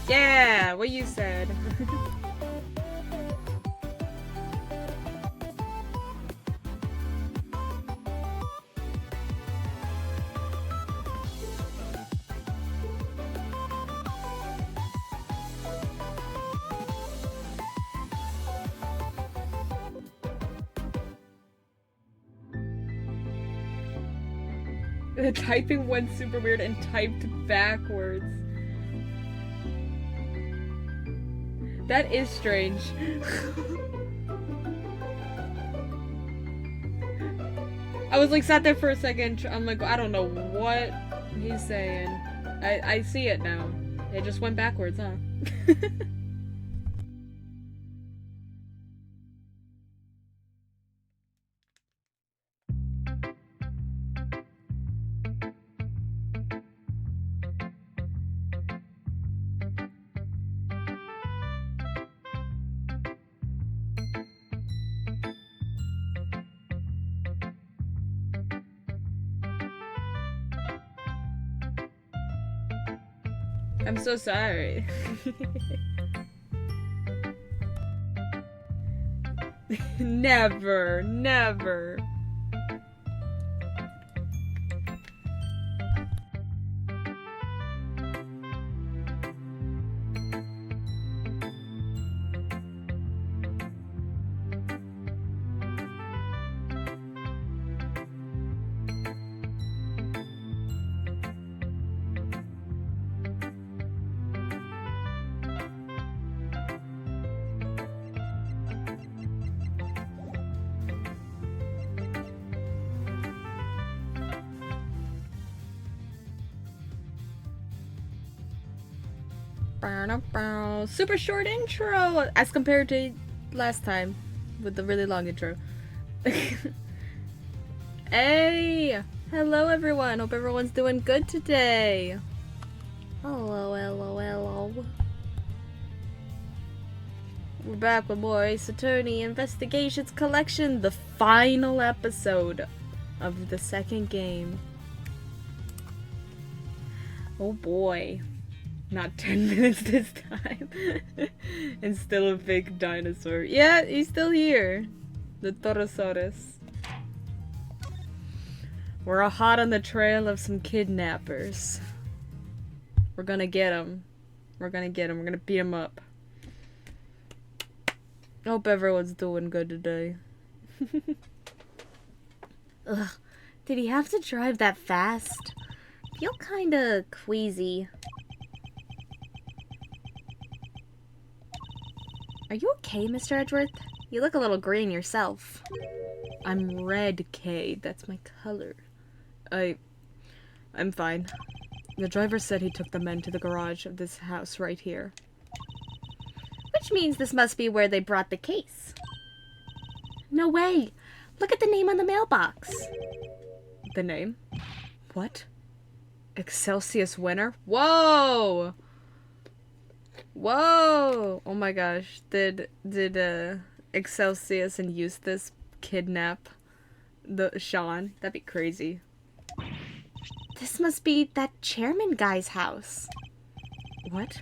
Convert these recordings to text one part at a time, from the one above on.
Yeah, what you said. The typing went super weird and typed backwards. That is strange. I was like sat there for a second. I'm like, I don't know what he's saying. I see it now. It just went backwards, huh? I'm so sorry. Never, never. Super short intro as compared to last time with the really long intro. Hey! Hello everyone, hope everyone's doing good today. Hello, hello, hello. We're back with more Ace Attorney Investigations Collection, the final episode of the second game. Oh boy. Not 10 minutes this time. And still a fake dinosaur. Yeah, he's still here. The Torosaurus. We're all hot on the trail of some kidnappers. We're gonna get him. We're gonna get him. We're gonna beat him up. Hope everyone's doing good today. Ugh. Did he have to drive that fast? I feel kinda queasy. Are you okay, Mr. Edgeworth? You look a little green yourself. I'm red, Kay. That's my color. I'm fine. The driver said he took the men to the garage of this house right here. Which means this must be where they brought the case. No way! Look at the name on the mailbox. The name? What? Excelsius Winter? Whoa! Whoa! Oh my gosh. Did Excelsius and Eustace kidnap Sean? That'd be crazy. This must be that chairman guy's house. What?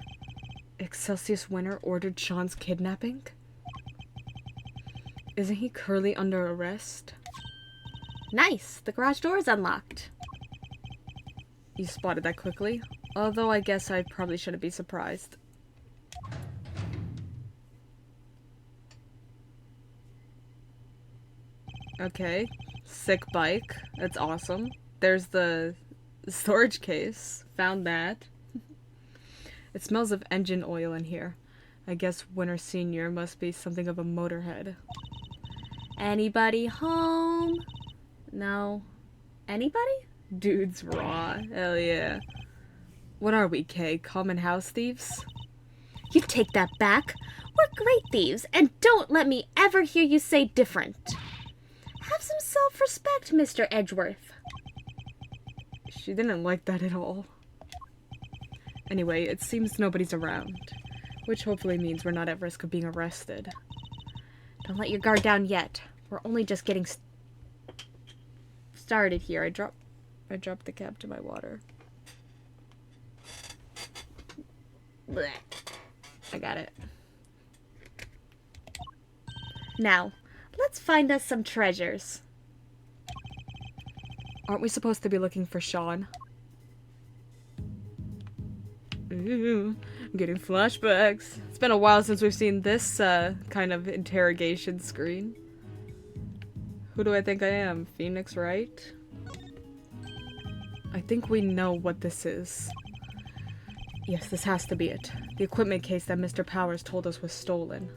Excelsius Winter ordered Sean's kidnapping? Isn't he currently under arrest? Nice. The garage door is unlocked. You spotted that quickly? Although I guess I probably shouldn't be surprised. Okay. Sick bike. That's awesome. There's the storage case. Found that. It smells of engine oil in here. I guess Winter Sr. must be something of a motorhead. Anybody home? No. Anybody? Dude's raw. Hell yeah. What are we, Kay? Common house thieves? You take that back. We're great thieves, and don't let me ever hear you say different. Have some self-respect, Mr. Edgeworth. She didn't like that at all. Anyway, it seems nobody's around, which hopefully means we're not at risk of being arrested. Don't let your guard down yet. We're only just getting started here. I dropped the cap to my water. Blech. I got it. Now, let's find us some treasures. Aren't we supposed to be looking for Sean? Ooh, I'm getting flashbacks. It's been a while since we've seen this kind of interrogation screen. Who do I think I am? Phoenix, right? I think we know what this is. Yes, this has to be it. The equipment case that Mr. Powers told us was stolen.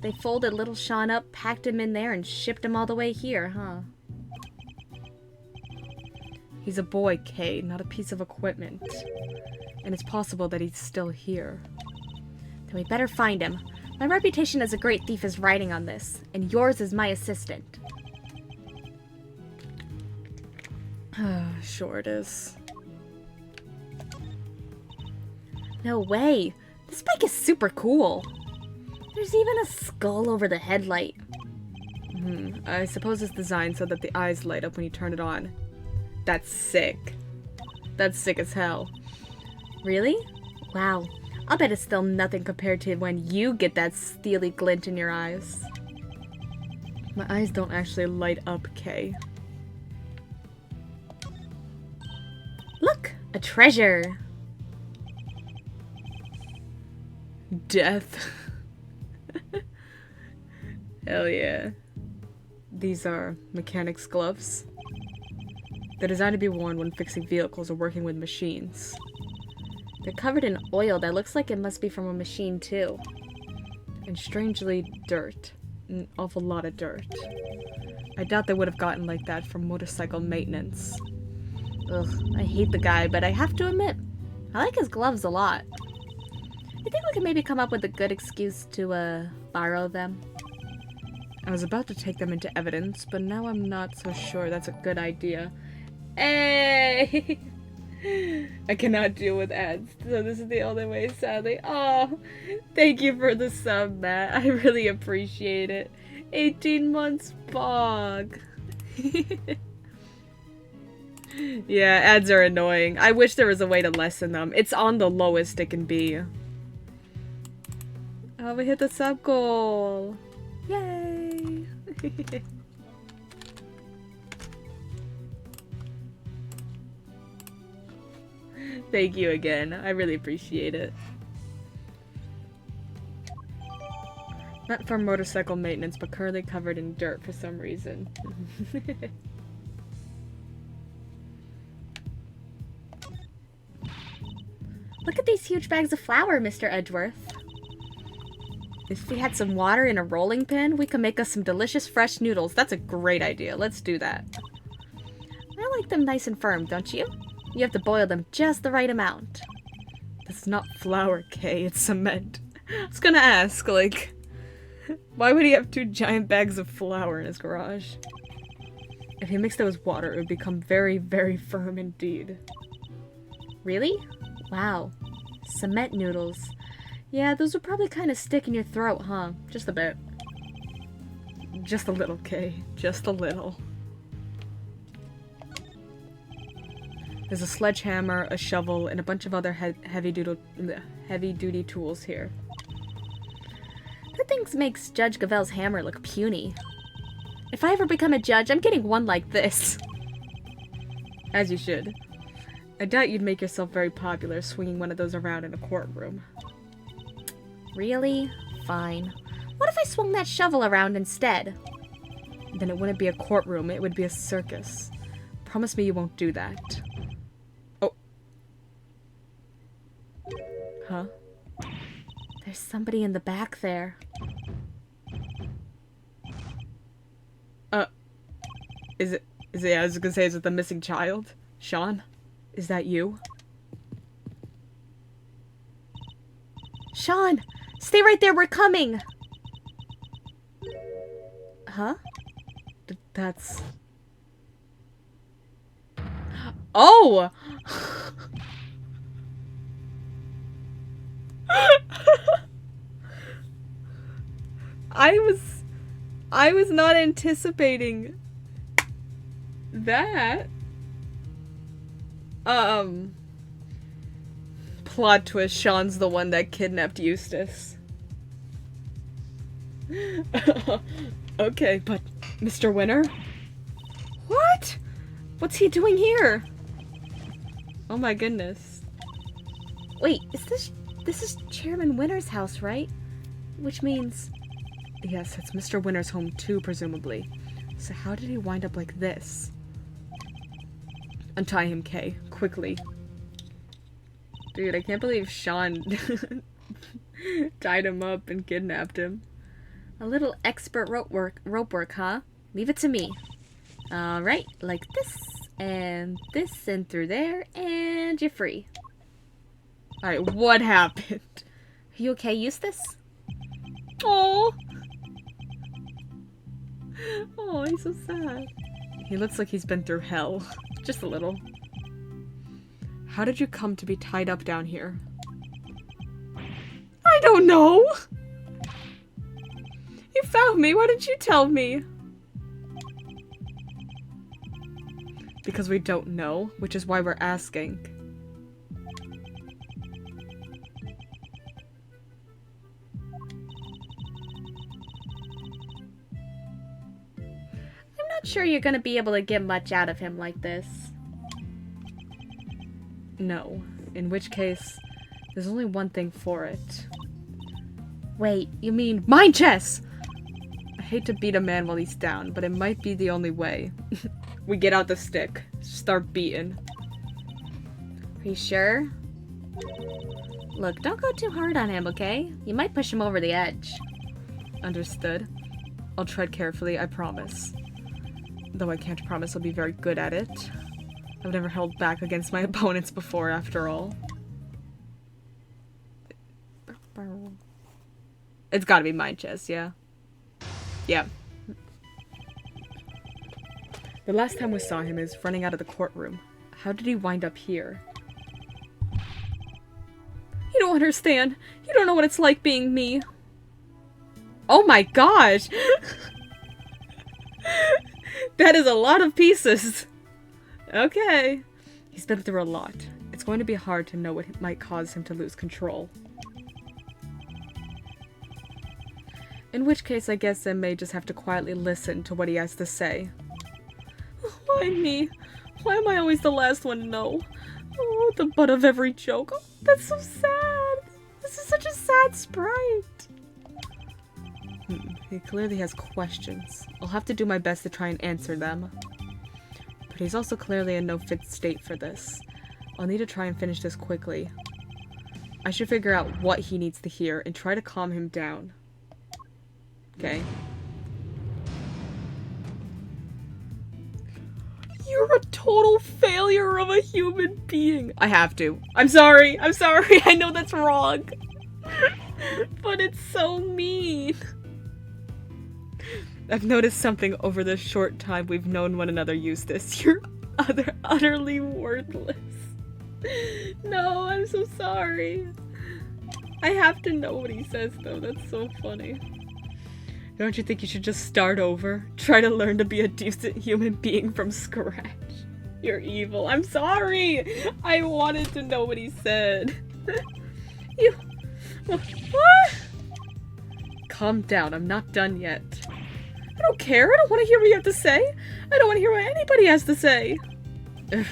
They folded little Sean up, packed him in there, and shipped him all the way here, huh? He's a boy, Kay, not a piece of equipment. And it's possible that he's still here. Then we better find him. My reputation as a great thief is riding on this, and yours as my assistant. Sure it is. No way! This bike is super cool! There's even a skull over the headlight. I suppose it's designed so that the eyes light up when you turn it on. That's sick. That's sick as hell. Really? Wow. I'll bet it's still nothing compared to when you get that steely glint in your eyes. My eyes don't actually light up, Kay. Look! A treasure! Death. Hell yeah. These are mechanics' gloves. They're designed to be worn when fixing vehicles or working with machines. They're covered in oil that looks like it must be from a machine too. And strangely, dirt. An awful lot of dirt. I doubt they would have gotten like that from motorcycle maintenance. Ugh, I hate the guy, but I have to admit, I like his gloves a lot. I think we can maybe come up with a good excuse to, borrow them. I was about to take them into evidence, but now I'm not so sure that's a good idea. Hey! I cannot deal with ads, so this is the only way, sadly. Oh, thank you for the sub, Matt. I really appreciate it. 18 months bog. Yeah, ads are annoying. I wish there was a way to lessen them. It's on the lowest it can be. Oh, we hit the sub goal. Yay! Thank you again. I really appreciate it. Not for motorcycle maintenance, but currently covered in dirt for some reason. Look at these huge bags of flour, Mr. Edgeworth. If we had some water in a rolling pin, we could make us some delicious fresh noodles. That's a great idea. Let's do that. I like them nice and firm, don't you? You have to boil them just the right amount. This is not flour, Kay, it's cement. I was gonna ask, like, why would he have 2 giant bags of flour in his garage? If he mixed it with water, it would become very, very firm indeed. Really? Wow. Cement noodles. Yeah, those would probably kind of stick in your throat, huh? Just a bit. Just a little, Kay. Just a little. There's a sledgehammer, a shovel, and a bunch of other heavy-duty tools here. That thing makes Judge Gavel's hammer look puny. If I ever become a judge, I'm getting one like this. As you should. I doubt you'd make yourself very popular swinging one of those around in a courtroom. Really? Fine. What if I swung that shovel around instead? Then it wouldn't be a courtroom, it would be a circus. Promise me you won't do that. Oh. Huh? There's somebody in the back there. I was gonna say, is it the missing child? Sean? Is that you? Sean! Stay right there, we're coming! Huh? That's... Oh! I was not anticipating that. Plot twist, Sean's the one that kidnapped Eustace. Okay, but Mr. Winter? What? What's he doing here? Oh my goodness. Wait, this is Chairman Winter's house, right? Which means... Yes, it's Mr. Winter's home too, presumably. So how did he wind up like this? Untie him, Kay. Quickly. Dude, I can't believe Sean tied him up and kidnapped him. A little expert rope work, huh? Leave it to me. Alright, like this, and through there, and you're free. Alright, what happened? Are you okay, Eustace? Oh, oh, he's so sad. He looks like he's been through hell. Just a little. How did you come to be tied up down here? I don't know! You found me, why didn't you tell me? Because we don't know, which is why we're asking. I'm not sure you're gonna be able to get much out of him like this. No. In which case, there's only one thing for it. Wait, you mean... Mind chess! I hate to beat a man while he's down, but it might be the only way. We get out the stick. Start beating. Are you sure? Look, don't go too hard on him, okay? You might push him over the edge. Understood. I'll tread carefully, I promise. Though I can't promise I'll be very good at it. I've never held back against my opponents before, after all. It's gotta be mind chess, yeah? Yeah. The last time we saw him is running out of the courtroom. How did he wind up here? You don't understand. You don't know what it's like being me. Oh my gosh! That is a lot of pieces. Okay. He's been through a lot. It's going to be hard to know what might cause him to lose control. In which case, I guess I may just have to quietly listen to what he has to say. Why me? Why am I always the last one to know? Oh, the butt of every joke. Oh, that's so sad. This is such a sad sprite. He clearly has questions. I'll have to do my best to try and answer them. But he's also clearly in no fit state for this. I'll need to try and finish this quickly. I should figure out what he needs to hear and try to calm him down. Okay. You're a total failure of a human being. I have to. I'm sorry. I'm sorry. I know that's wrong. But it's so mean. I've noticed something over the short time we've known one another, Eustace. You're utterly worthless. No, I'm so sorry. I have to know what he says, though. That's so funny. Don't you think you should just start over? Try to learn to be a decent human being from scratch. You're evil. I'm sorry! I wanted to know what he said. What? Calm down. I'm not done yet. I don't care. I don't want to hear what you have to say. I don't want to hear what anybody has to say. Ugh,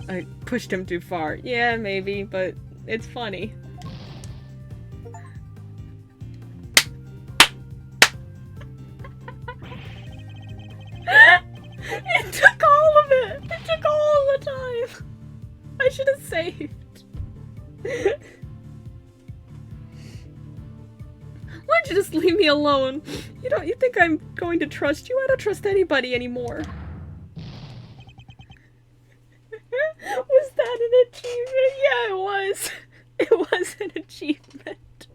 I pushed him too far. Yeah, maybe, but it's funny. It took all of it! It took all the time! I should have saved. Why'd you just leave me alone? You think I'm going to trust you? I don't trust anybody anymore. Was that an achievement? Yeah, it was. It was an achievement.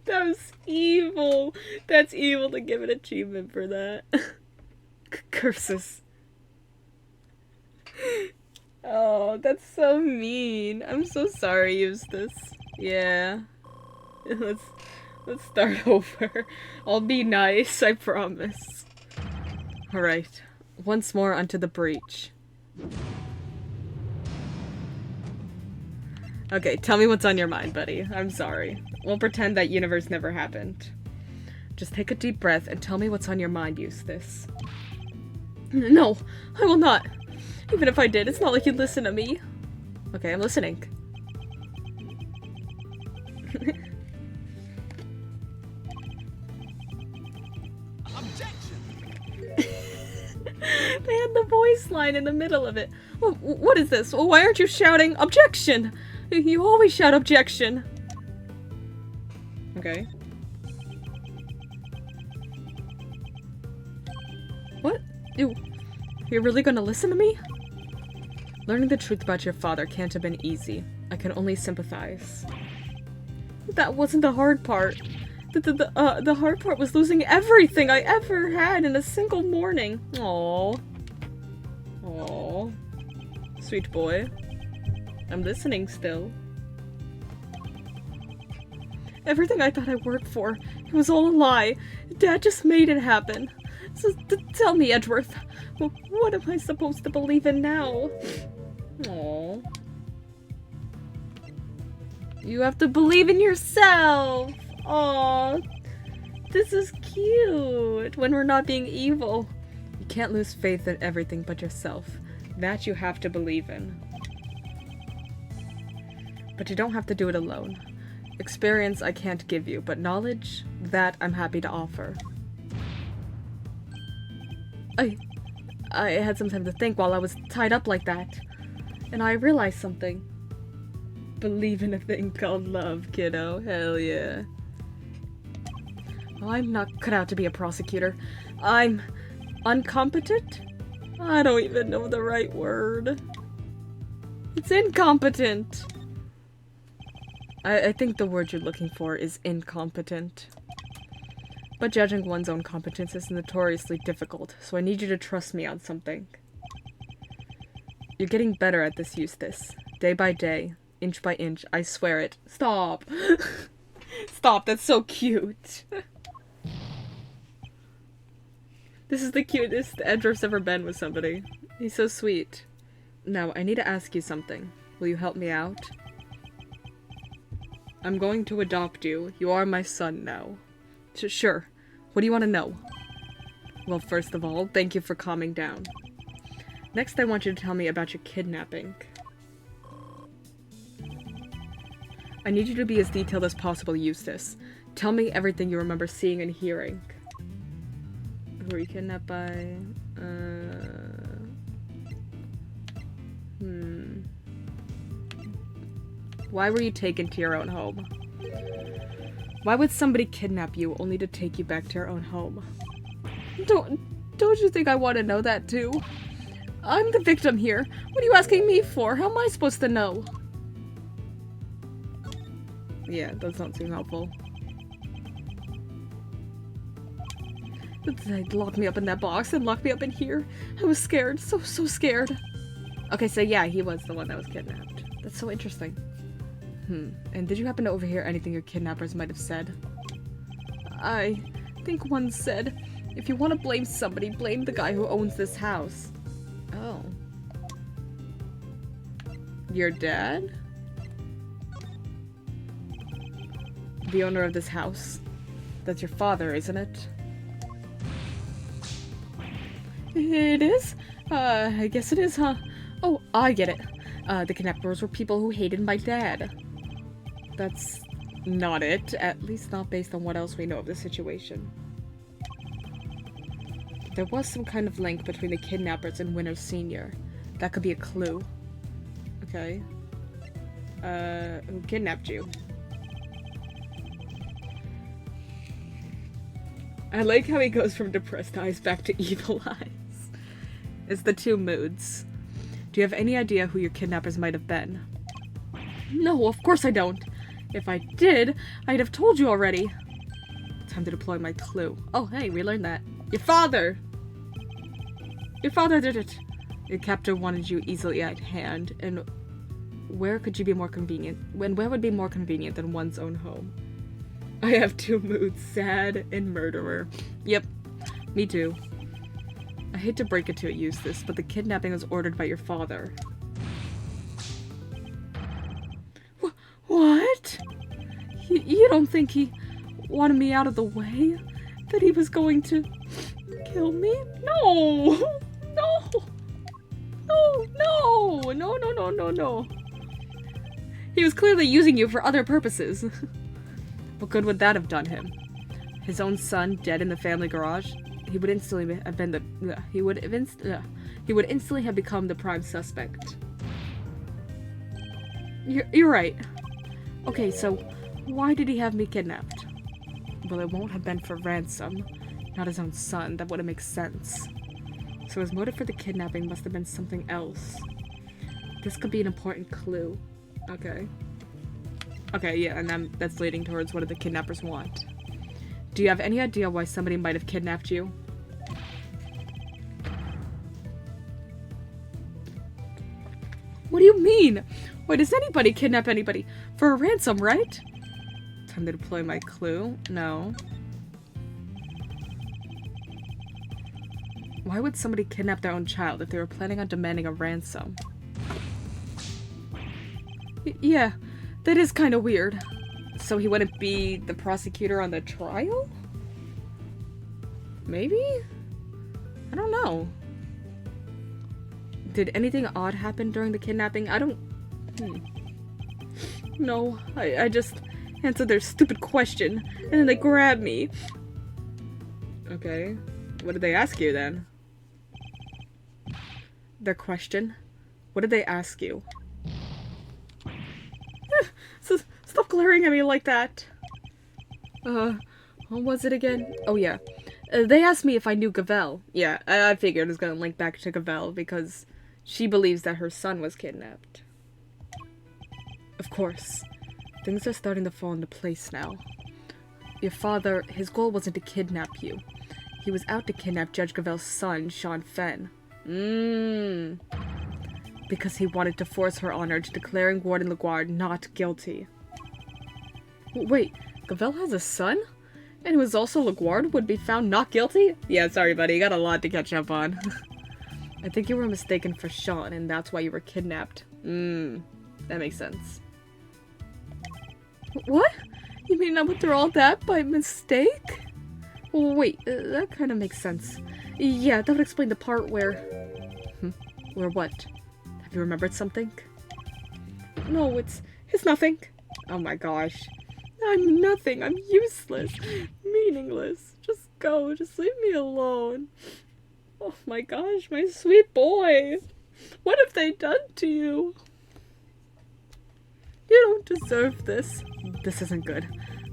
That was evil. That's evil to give an achievement for that. Curses. Oh, that's so mean. I'm so sorry, Eustace. Yeah. Let's start over. I'll be nice, I promise. Alright. Once more onto the breach. Okay, tell me what's on your mind, buddy. I'm sorry. We'll pretend that universe never happened. Just take a deep breath and tell me what's on your mind, Eustace. No, I will not. Even if I did, it's not like you'd listen to me. Okay, I'm listening. They had the voice line in the middle of it. What is this? Why aren't you shouting objection? You always shout objection. Okay. What? You're really gonna listen to me? Learning the truth about your father can't have been easy. I can only sympathize. That wasn't the hard part. The hard part was losing everything I ever had in a single morning. Aww. Aww. Sweet boy. I'm listening still. Everything I thought I worked for, it was all a lie. Dad just made it happen. So tell me, Edgeworth, what am I supposed to believe in now? Aww. You have to believe in yourself! Aw, this is cute, when we're not being evil. You can't lose faith in everything but yourself. That you have to believe in. But you don't have to do it alone. Experience I can't give you, but knowledge, that I'm happy to offer. I had some time to think while I was tied up like that. And I realized something. Believe in a thing called love, kiddo. Hell yeah. I'm not cut out to be a prosecutor. I'm incompetent? I don't even know the right word. It's incompetent. I think the word you're looking for is incompetent. But judging one's own competence is notoriously difficult, so I need you to trust me on something. You're getting better at this, Eustace. Day by day, inch by inch, I swear it. Stop! Stop, that's so cute. This is the cutest Edgeworth's ever been with somebody. He's so sweet. Now, I need to ask you something. Will you help me out? I'm going to adopt you. You are my son now. Sure. What do you want to know? Well, first of all, thank you for calming down. Next, I want you to tell me about your kidnapping. I need you to be as detailed as possible, Eustace. Tell me everything you remember seeing and hearing. Who were you kidnapped by? Why were you taken to your own home? Why would somebody kidnap you only to take you back to your own home? Don't you think I want to know that too? I'm the victim here. What are you asking me for? How am I supposed to know? Yeah, it does not seem helpful. They locked me up in that box and locked me up in here. I was scared. So scared. Okay, so yeah, he was the one that was kidnapped. That's so interesting. And did you happen to overhear anything your kidnappers might have said? I think one said, if you want to blame somebody, blame the guy who owns this house. Oh. Your dad? The owner of this house? That's your father, isn't it? It is? I guess it is, huh? Oh, I get it. The kidnappers were people who hated my dad. That's not it. At least not based on what else we know of the situation. There was some kind of link between the kidnappers and Winter Sr. That could be a clue. Okay. Who kidnapped you? I like how he goes from depressed eyes back to evil eyes. It's the two moods. Do you have any idea who your kidnappers might have been? No, of course I don't. If I did, I'd have told you already. Time to deploy my clue. Oh, hey, we learned that. Your father! Your father did it! Your captor wanted you easily at hand, and where could you be more convenient? Where would be more convenient than one's own home? I have two moods, sad and murderer. Yep, me too. I hate to break it to you, Eustace, but the kidnapping was ordered by your father. What? You don't think he wanted me out of the way? That he was going to kill me? No! No! No, no! No, no, no, no, no. He was clearly using you for other purposes. What good would that have done him? His own son dead in the family garage? He would instantly have been he would instantly have become the prime suspect. You're right. Okay, so why did he have me kidnapped? Well, it won't have been for ransom. Not his own son. That wouldn't make sense. So his motive for the kidnapping must have been something else. This could be an important clue. Okay. Okay, yeah, and that's leading towards what do the kidnappers want. Do you have any idea why somebody might have kidnapped you? What do you mean? Why does anybody kidnap anybody? For a ransom, right? Time to deploy my clue. No. Why would somebody kidnap their own child if they were planning on demanding a ransom? Yeah, that is kind of weird. So he wouldn't be the prosecutor on the trial? Maybe? I don't know. Did anything odd happen during the kidnapping? I don't... No, I just answered their stupid question, and then they grabbed me. Okay. What did they ask you, then? Their question? What did they ask you? Stop glaring at me like that. What was it again? Oh, yeah. They asked me if I knew Gavel. Yeah, I figured it was gonna link back to Gavel because she believes that her son was kidnapped. Of course. Things are starting to fall into place now. Your father, his goal wasn't to kidnap you. He was out to kidnap Judge Gavel's son, Sean Fenn. Because he wanted to force her honor to declaring Warden LaGuardia not guilty. Wait, Gavel has a son? And who is also LaGuardia would be found not guilty? Yeah, sorry buddy, you got a lot to catch up on. I think you were mistaken for Sean, and that's why you were kidnapped. That makes sense. What? You mean I went through all that by mistake? Wait, that kind of makes sense. Yeah, that would explain the part where... Where what? Have you remembered something? No, it's nothing. Oh my gosh. I'm nothing. I'm useless. Meaningless. Just go. Just leave me alone. Oh my gosh, my sweet boy. What have they done to you? You don't deserve this. This isn't good.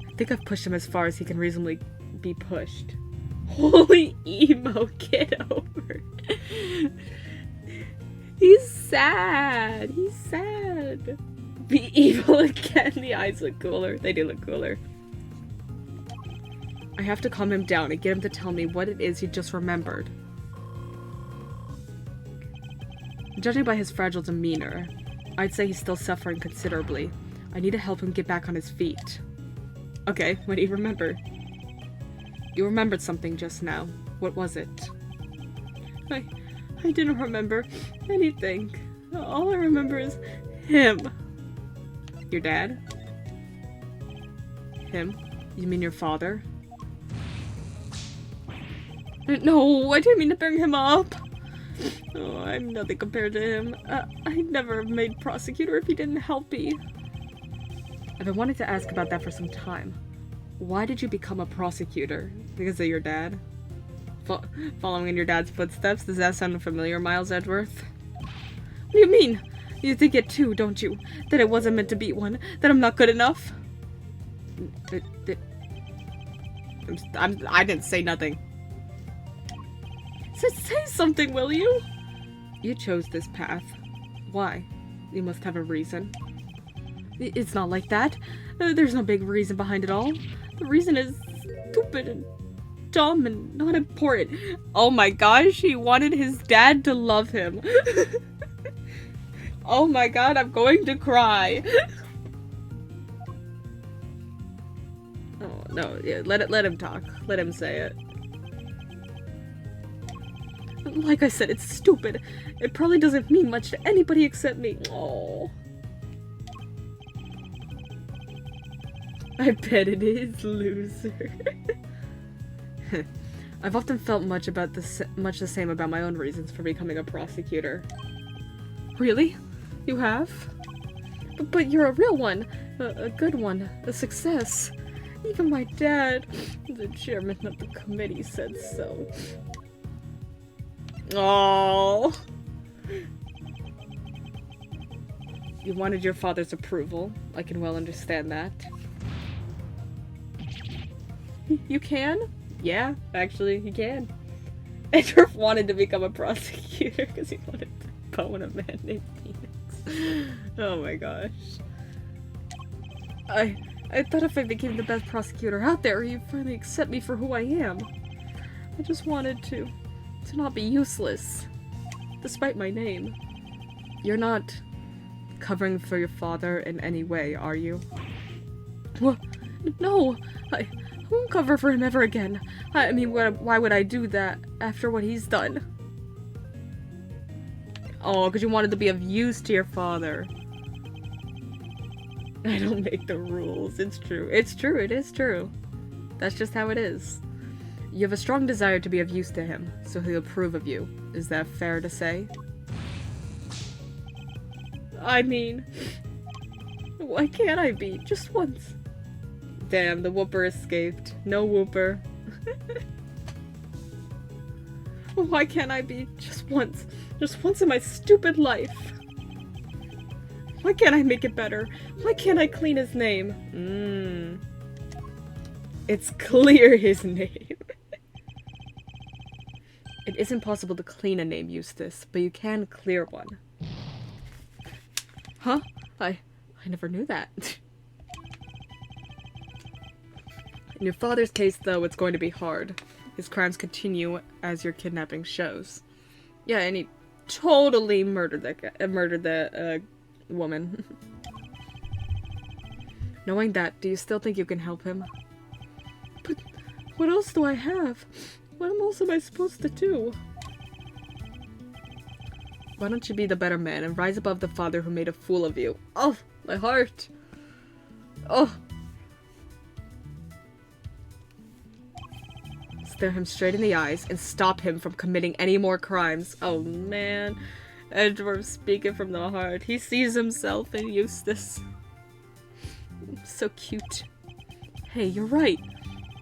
I think I've pushed him as far as he can reasonably be pushed. Holy emo, get over it. sad. He's sad. Be evil again. The eyes look cooler. They do look cooler. I have to calm him down and get him to tell me what it is he just remembered. Judging by his fragile demeanor, I'd say he's still suffering considerably. I need to help him get back on his feet. Okay, what do you remember? You remembered something just now. What was it? I didn't remember anything. All I remember is him. Your dad? Him? You mean your father? No, I didn't mean to bring him up. Oh, I'm nothing compared to him. I'd never have made prosecutor if he didn't help me. I've been wanting to ask about that for some time. Why did you become a prosecutor? Because of your dad? Following in your dad's footsteps? Does that sound familiar, Miles Edgeworth? What do you mean? You think it too, don't you? That it wasn't meant to be one? That I'm not good enough? I didn't say nothing. Say something, will you? You chose this path. Why? You must have a reason. It's not like that. There's no big reason behind it all. The reason is stupid and dumb and not important. Oh my gosh, he wanted his dad to love him. Oh my god, I'm going to cry. Oh no, yeah, let him talk. Let him say it. Like I said, it's stupid. It probably doesn't mean much to anybody except me. Oh. I bet it is, loser. I've often felt much the same about my own reasons for becoming a prosecutor. Really? You have? But you're a real one. A good one. A success. Even my dad, the chairman of the committee, said so. Oh. You wanted your father's approval. I can well understand that. You can? Yeah, actually, he can. Edgeworth wanted to become a prosecutor because he wanted to bone a man named Phoenix. Oh my gosh. I thought if I became the best prosecutor out there, you'd finally accept me for who I am. I just wanted to not be useless, despite my name. You're not covering for your father in any way, are you? What? No, I won't cover for him ever again. I mean, why would I do that after what he's done? Oh, because you wanted to be of use to your father. I don't make the rules. It's true. It's true. It is true. That's just how it is. You have a strong desire to be of use to him, so he'll approve of you. Is that fair to say? I mean, why can't I be? Just once. Damn, the whooper escaped. No whooper. Why can't I be? Just once. Just once in my stupid life. Why can't I make it better? Why can't I clean his name? It's clear his name. It isn't possible to clean a name, Eustace, but you can clear one. Huh? I never knew that. In your father's case, though, it's going to be hard. His crimes continue as your kidnapping shows. Yeah, and he totally murdered that woman. Knowing that, do you still think you can help him? But what else do I have? What else am I supposed to do? Why don't you be the better man and rise above the father who made a fool of you? Oh, my heart. Oh. Stare him straight in the eyes and stop him from committing any more crimes. Oh man. Edgeworth speaking from the heart. He sees himself in Eustace. So cute. Hey, you're right.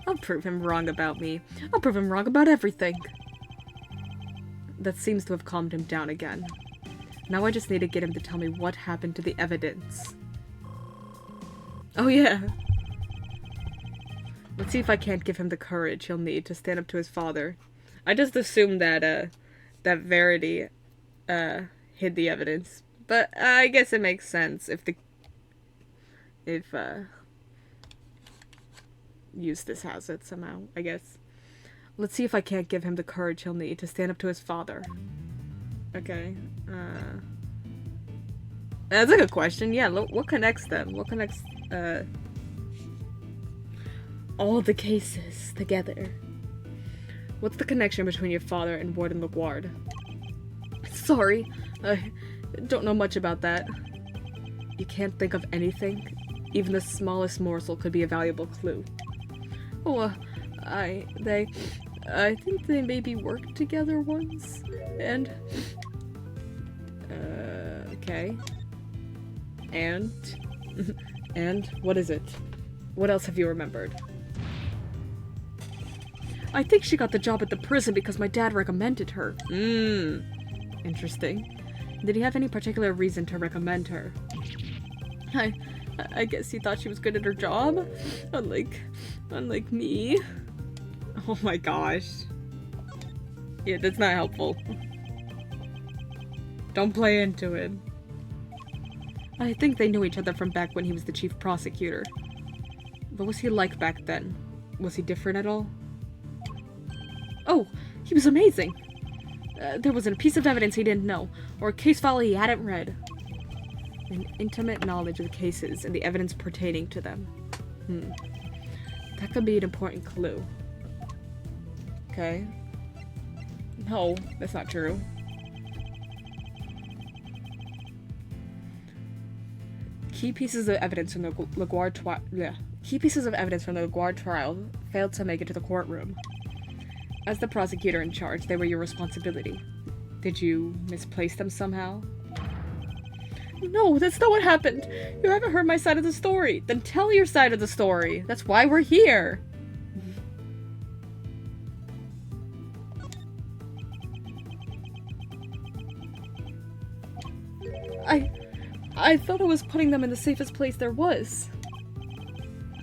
I'll prove him wrong about me. I'll prove him wrong about everything. That seems to have calmed him down again. Now I just need to get him to tell me what happened to the evidence. Oh yeah. Let's see if I can't give him the courage he'll need to stand up to his father. I just assumed that, that Verity, hid the evidence. But I guess it makes sense if Eustace has it somehow, I guess. Let's see if I can't give him the courage he'll need to stand up to his father. Okay. That's a good question. Yeah, what connects them? What connects, all the cases together? What's the connection between your father and Warden LaGuard? Sorry, I don't know much about that. You can't think of anything? Even the smallest morsel could be a valuable clue. Oh, I think they maybe worked together once, and... okay. And? And? What is it? What else have you remembered? I think she got the job at the prison because my dad recommended her. Interesting. Did he have any particular reason to recommend her? I guess he thought she was good at her job. Unlike me. Oh my gosh. Yeah, that's not helpful. Don't play into it. I think they knew each other from back when he was the chief prosecutor. What was he like back then? Was he different at all? Oh, he was amazing. There wasn't a piece of evidence he didn't know, or a case file he hadn't read. An intimate knowledge of the cases and the evidence pertaining to them. That could be an important clue. Okay. No, that's not true. Key pieces of evidence from the LaGuard trial failed to make it to the courtroom. As the prosecutor in charge, they were your responsibility. Did you misplace them somehow? No, that's not what happened. You haven't heard my side of the story. Then tell your side of the story. That's why we're here. I thought I was putting them in the safest place there was.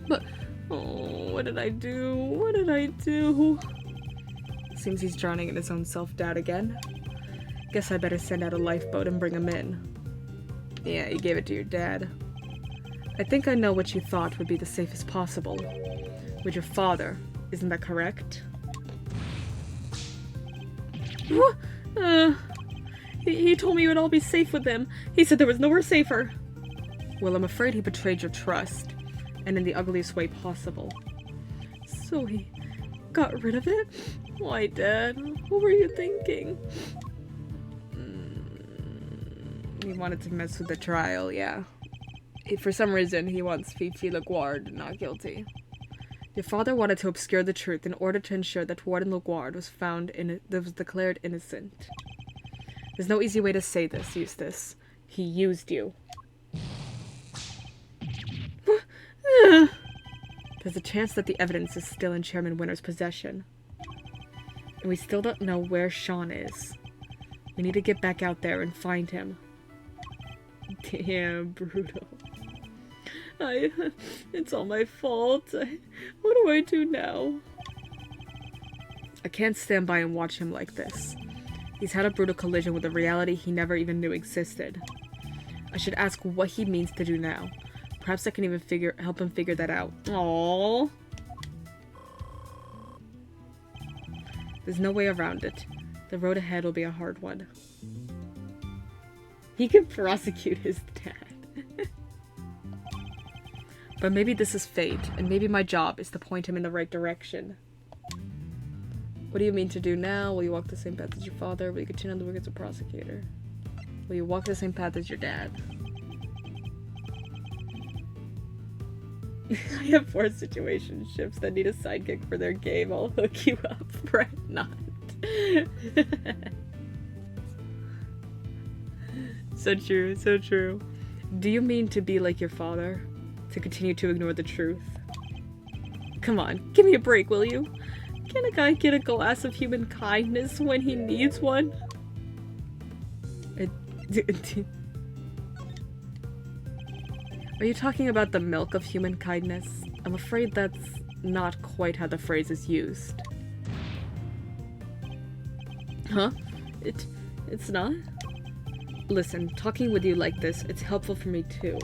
But, oh, what did I do? What did I do? Seems he's drowning in his own self-doubt again. Guess I better send out a lifeboat and bring him in. Yeah, you gave it to your dad. I think I know what you thought would be the safest possible. With your father, isn't that correct? He told me it would all be safe with him. He said there was nowhere safer. Well, I'm afraid he betrayed your trust, and in the ugliest way possible. So he got rid of it? Why, Dad? What were you thinking? He wanted to mess with the trial, yeah. For some reason, he wants Fifi LaGuard not guilty. Your father wanted to obscure the truth in order to ensure that Warden LaGuard was declared innocent. There's no easy way to say this, Eustace. He used you. There's a chance that the evidence is still in Chairman Winter's possession. And we still don't know where Sean is. We need to get back out there and find him. Damn, brutal. It's all my fault. What do I do now? I can't stand by and watch him like this. He's had a brutal collision with a reality he never even knew existed. I should ask what he means to do now. Perhaps I can even help him figure that out. Aww. There's no way around it. The road ahead will be a hard one. He can prosecute his dad. But maybe this is fate, and maybe my job is to point him in the right direction. What do you mean to do now? Will you walk the same path as your father? Will you continue on the work as a prosecutor? Will you walk the same path as your dad? I have 4 situationships that need a sidekick for their game. I'll hook you up, fret not. So true, so true. Do you mean to be like your father? To continue to ignore the truth? Come on, give me a break, will you? Can a guy get a glass of human kindness when he needs one? Are you talking about the milk of human kindness? I'm afraid that's not quite how the phrase is used. Huh? It's not? Listen, talking with you like this, it's helpful for me too.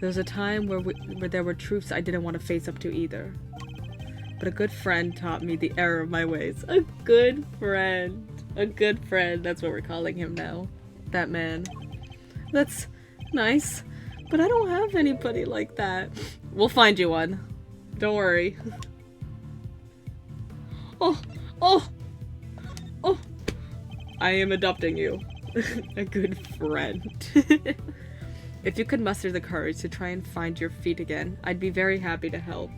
There was a time where there were truths I didn't want to face up to either. But a good friend taught me the error of my ways. A good friend. A good friend. That's what we're calling him now. That man. That's nice. But I don't have anybody like that. We'll find you one. Don't worry. Oh! Oh! Oh! I am adopting you. A good friend. If you could muster the courage to try and find your feet again, I'd be very happy to help.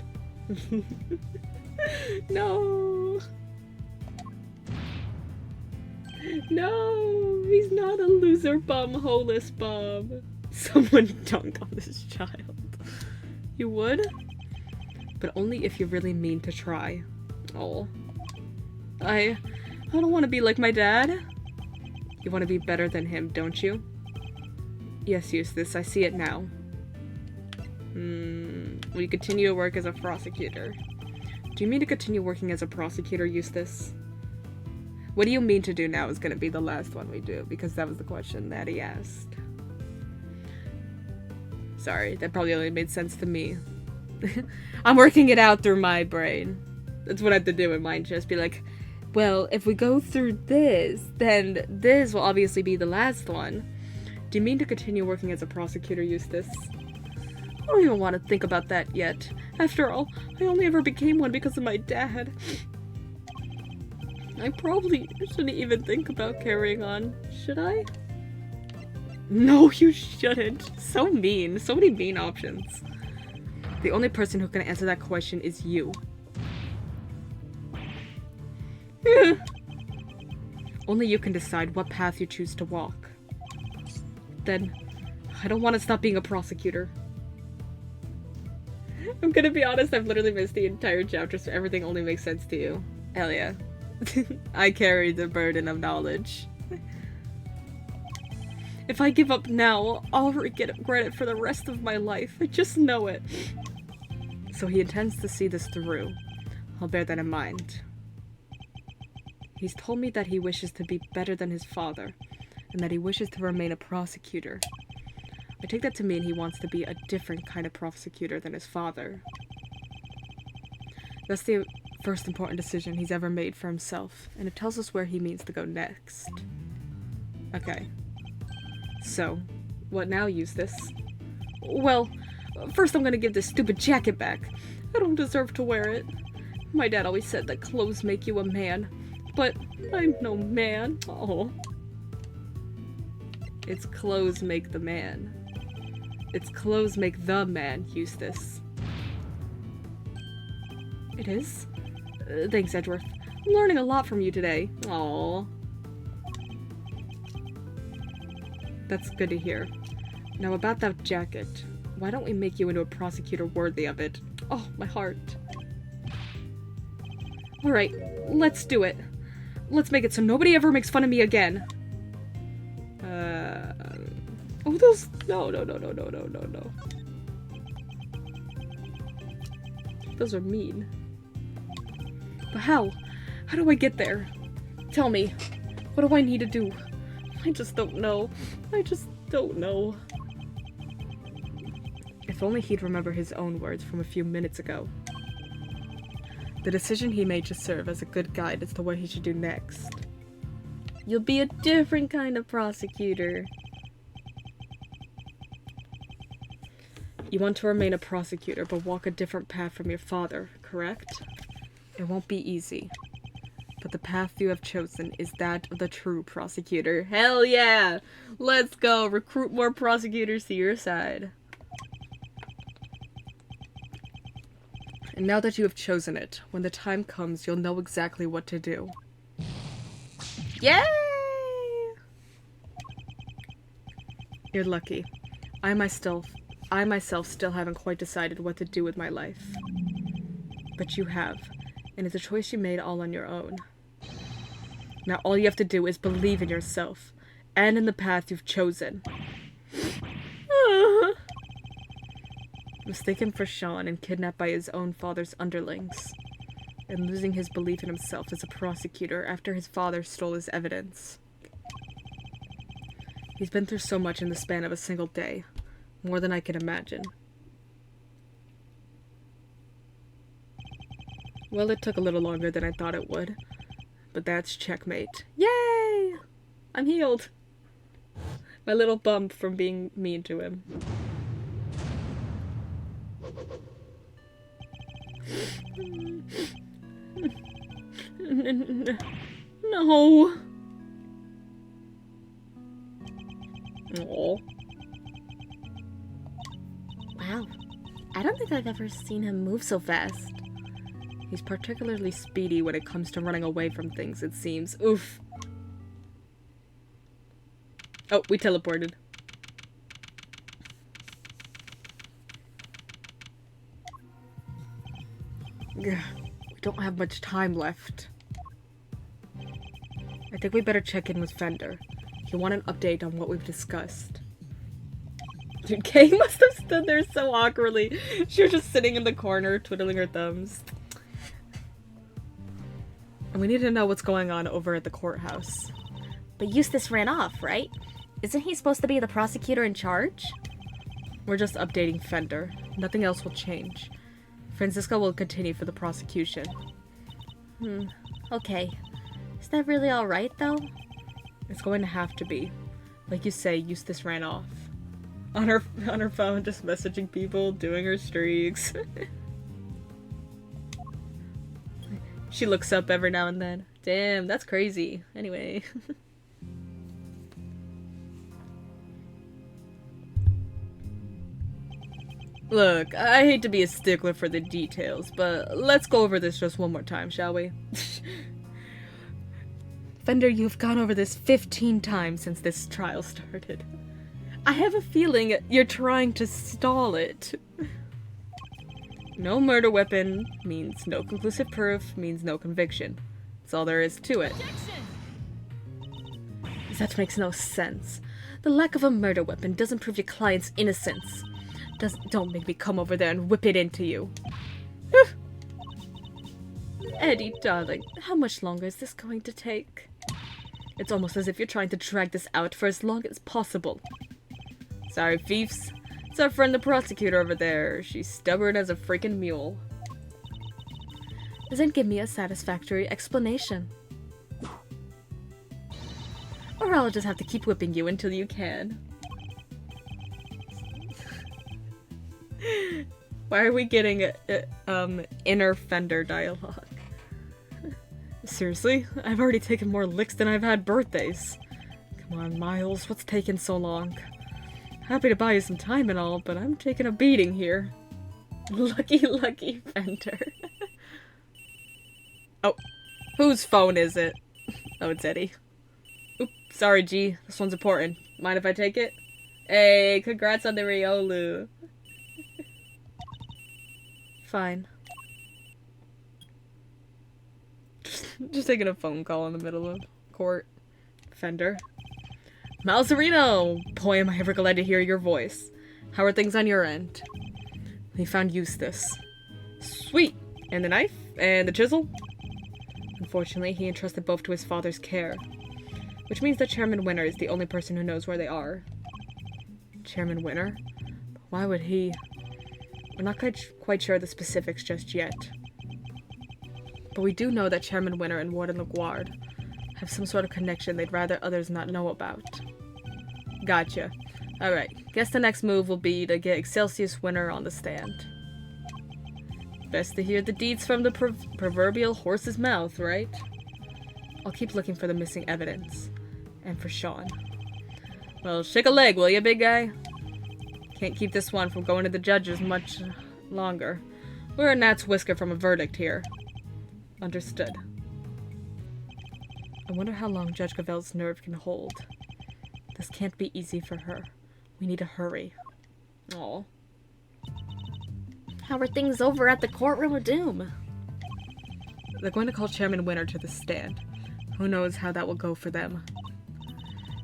No. No, he's not a loser bum, holeless bum. Someone dunk on this child. You would? But only if you really mean to try. Oh. I don't want to be like my dad. You want to be better than him, don't you? Yes, Eustace, I see it now. Will you continue to work as a prosecutor? Do you mean to continue working as a prosecutor, Eustace? What do you mean to do now is going to be the last one we do, because that was the question that he asked. Sorry, that probably only made sense to me. I'm working it out through my brain. That's what I have to do in mine, just be like, well, if we go through this, then this will obviously be the last one. Do you mean to continue working as a prosecutor, Eustace? I don't even want to think about that yet. After all, I only ever became one because of my dad. I probably shouldn't even think about carrying on, should I? No, you shouldn't. So mean. So many mean options. The only person who can answer that question is you. Only you can decide what path you choose to walk. Then, I don't want to stop being a prosecutor. I'm gonna be honest, I've literally missed the entire chapter, so everything only makes sense to you. Hell yeah. I carry the burden of knowledge. If I give up now, I'll regret it for the rest of my life. I just know it. So he intends to see this through. I'll bear that in mind. He's told me that he wishes to be better than his father, and that he wishes to remain a prosecutor. I take that to mean he wants to be a different kind of prosecutor than his father. That's the first important decision he's ever made for himself, and it tells us where he means to go next. Okay. So, what now, Eustace? Well, first I'm gonna give this stupid jacket back. I don't deserve to wear it. My dad always said that clothes make you a man, but I'm no man. Oh. It's clothes make the man. It's clothes make the man, Eustace. It is? Thanks, Edgeworth. I'm learning a lot from you today. Aww. That's good to hear. Now about that jacket. Why don't we make you into a prosecutor worthy of it? Oh, my heart. Alright, let's do it. Let's make it so nobody ever makes fun of me again. Oh, those... No. Those are mean. But how? How do I get there? Tell me. What do I need to do? I just don't know. I just don't know. If only he'd remember his own words from a few minutes ago. The decision he made should serve as a good guide as to what he should do next. You'll be a different kind of prosecutor. You want to remain a prosecutor, but walk a different path from your father, correct? It won't be easy. But the path you have chosen is that of the true prosecutor. Hell yeah! Let's go! Recruit more prosecutors to your side. And now that you have chosen it, when the time comes, you'll know exactly what to do. Yay! You're lucky. I myself still haven't quite decided what to do with my life. But you have, and it's a choice you made all on your own. Now all you have to do is believe in yourself, and in the path you've chosen. Mistaken for Sean and kidnapped by his own father's underlings, and losing his belief in himself as a prosecutor after his father stole his evidence. He's been through so much in the span of a single day. More than I can imagine. Well, it took a little longer than I thought it would. But that's checkmate. Yay! I'm healed. My little bump from being mean to him. No. Aww. Wow. I don't think I've ever seen him move so fast. He's particularly speedy when it comes to running away from things, it seems. Oof. Oh, we teleported. Ugh, we don't have much time left. I think we better check in with Fender. He'll want an update on what we've discussed. Dude, Kay must have stood there so awkwardly. She was just sitting in the corner, twiddling her thumbs. And we need to know what's going on over at the courthouse. But Eustace ran off, right? Isn't he supposed to be the prosecutor in charge? We're just updating Fender. Nothing else will change. Francisca will continue for the prosecution. Okay. Is that really alright, though? It's going to have to be. Like you say, Eustace ran off. On her phone, just messaging people, doing her streaks. She looks up every now and then. Damn, that's crazy. Anyway. Look, I hate to be a stickler for the details, but let's go over this just one more time, shall we? Fender, you've gone over this 15 times since this trial started. I have a feeling you're trying to stall it. No murder weapon means no conclusive proof, means no conviction. That's all there is to it. That makes no sense. The lack of a murder weapon doesn't prove your client's innocence. Don't make me come over there and whip it into you. Eddie, darling, how much longer is this going to take? It's almost as if you're trying to drag this out for as long as possible. Sorry, fiefs. It's our friend the prosecutor over there. She's stubborn as a freaking mule. Doesn't give me a satisfactory explanation. Or I'll just have to keep whipping you until you can. Why are we getting inner Fender dialogue? Seriously? I've already taken more licks than I've had birthdays. Come on, Miles, what's taking so long? Happy to buy you some time and all, but I'm taking a beating here. Lucky Fender. Oh, whose phone is it? Oh, it's Eddie. Oops, sorry, G. This one's important. Mind if I take it? Hey, congrats on the Riolu. Fine. Just taking a phone call in the middle of court. Fender. Malzarino! Boy, am I ever glad to hear your voice. How are things on your end? We found Eustace. Sweet! And the knife? And the chisel? Unfortunately, he entrusted both to his father's care. Which means that Chairman Winter is the only person who knows where they are. Chairman Winter? Why would he? We're not quite sure the specifics just yet. But we do know that Chairman Winter and Warden LaGuard have some sort of connection they'd rather others not know about. Gotcha. Alright, guess the next move will be to get Excelsius Winter on the stand. Best to hear the deeds from the proverbial horse's mouth, right? I'll keep looking for the missing evidence. And for Sean. Well, shake a leg, will ya, big guy? Can't keep this one from going to the judges much longer. We're a gnat's whisker from a verdict here. Understood. I wonder how long Judge Gavel's nerve can hold. This can't be easy for her. We need to hurry. Aw. How are things over at the courtroom of doom? They're going to call Chairman Winter to the stand. Who knows how that will go for them.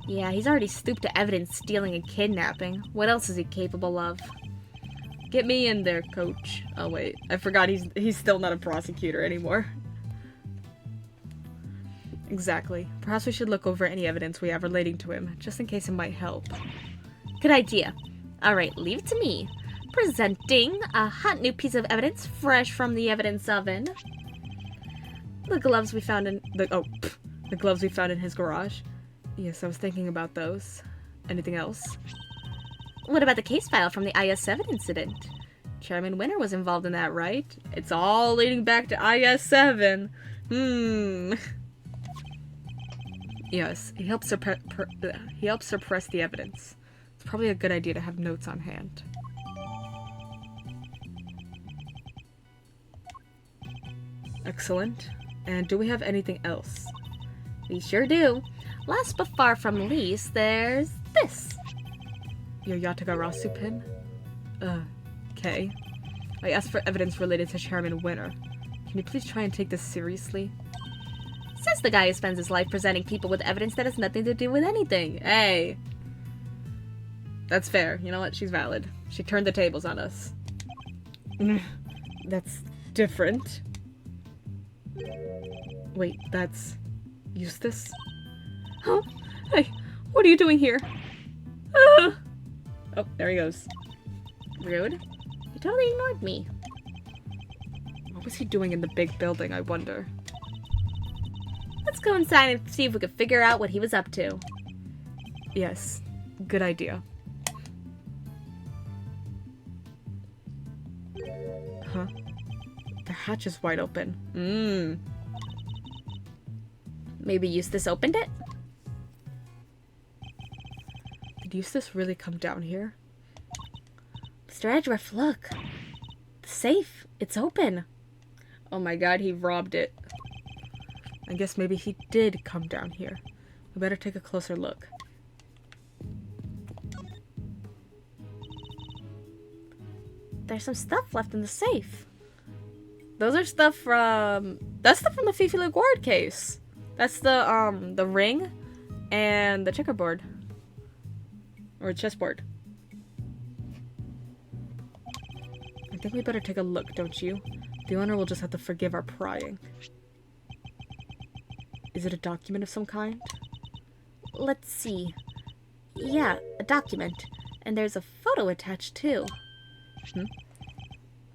Yeah, he's already stooped to evidence stealing and kidnapping. What else is he capable of? Get me in there, coach. Oh wait, I forgot he's still not a prosecutor anymore. Exactly. Perhaps we should look over any evidence we have relating to him, just in case it might help. Good idea. Alright, leave it to me. Presenting a hot new piece of evidence fresh from the evidence oven. The gloves we found in the gloves we found in his garage. Yes, I was thinking about those. Anything else? What about the case file from the IS-7 incident? Chairman Winter was involved in that, right? It's all leading back to IS-7. Yes, he helped suppress the evidence. It's probably a good idea to have notes on hand. Excellent. And do we have anything else? We sure do. Last but far from least, there's this. Your Yatagarasu pin? Okay. I asked for evidence related to Chairman Winter. Can you please try and take this seriously? Says the guy who spends his life presenting people with evidence that has nothing to do with anything. Hey. That's fair. You know what? She's valid. She turned the tables on us. That's different. Wait, that's... Eustace? Huh? Hey, what are you doing here? Ah! Oh, there he goes. Rude. You totally ignored me. What was he doing in the big building, I wonder? Let's go inside and see if we can figure out what he was up to. Yes, good idea. Huh? The hatch is wide open. Maybe Eustace opened it? Did Eustace really come down here? Mr. Edgeworth, look. The safe. It's open. Oh my god, he robbed it. I guess maybe he did come down here. We better take a closer look. There's some stuff left in the safe. Those are stuff from... That's stuff from the Fifi LaGuard case. That's the ring and the checkerboard. Or chessboard. I think we better take a look, don't you? The owner will just have to forgive our prying. Is it a document of some kind? Let's see. Yeah, a document. And there's a photo attached too.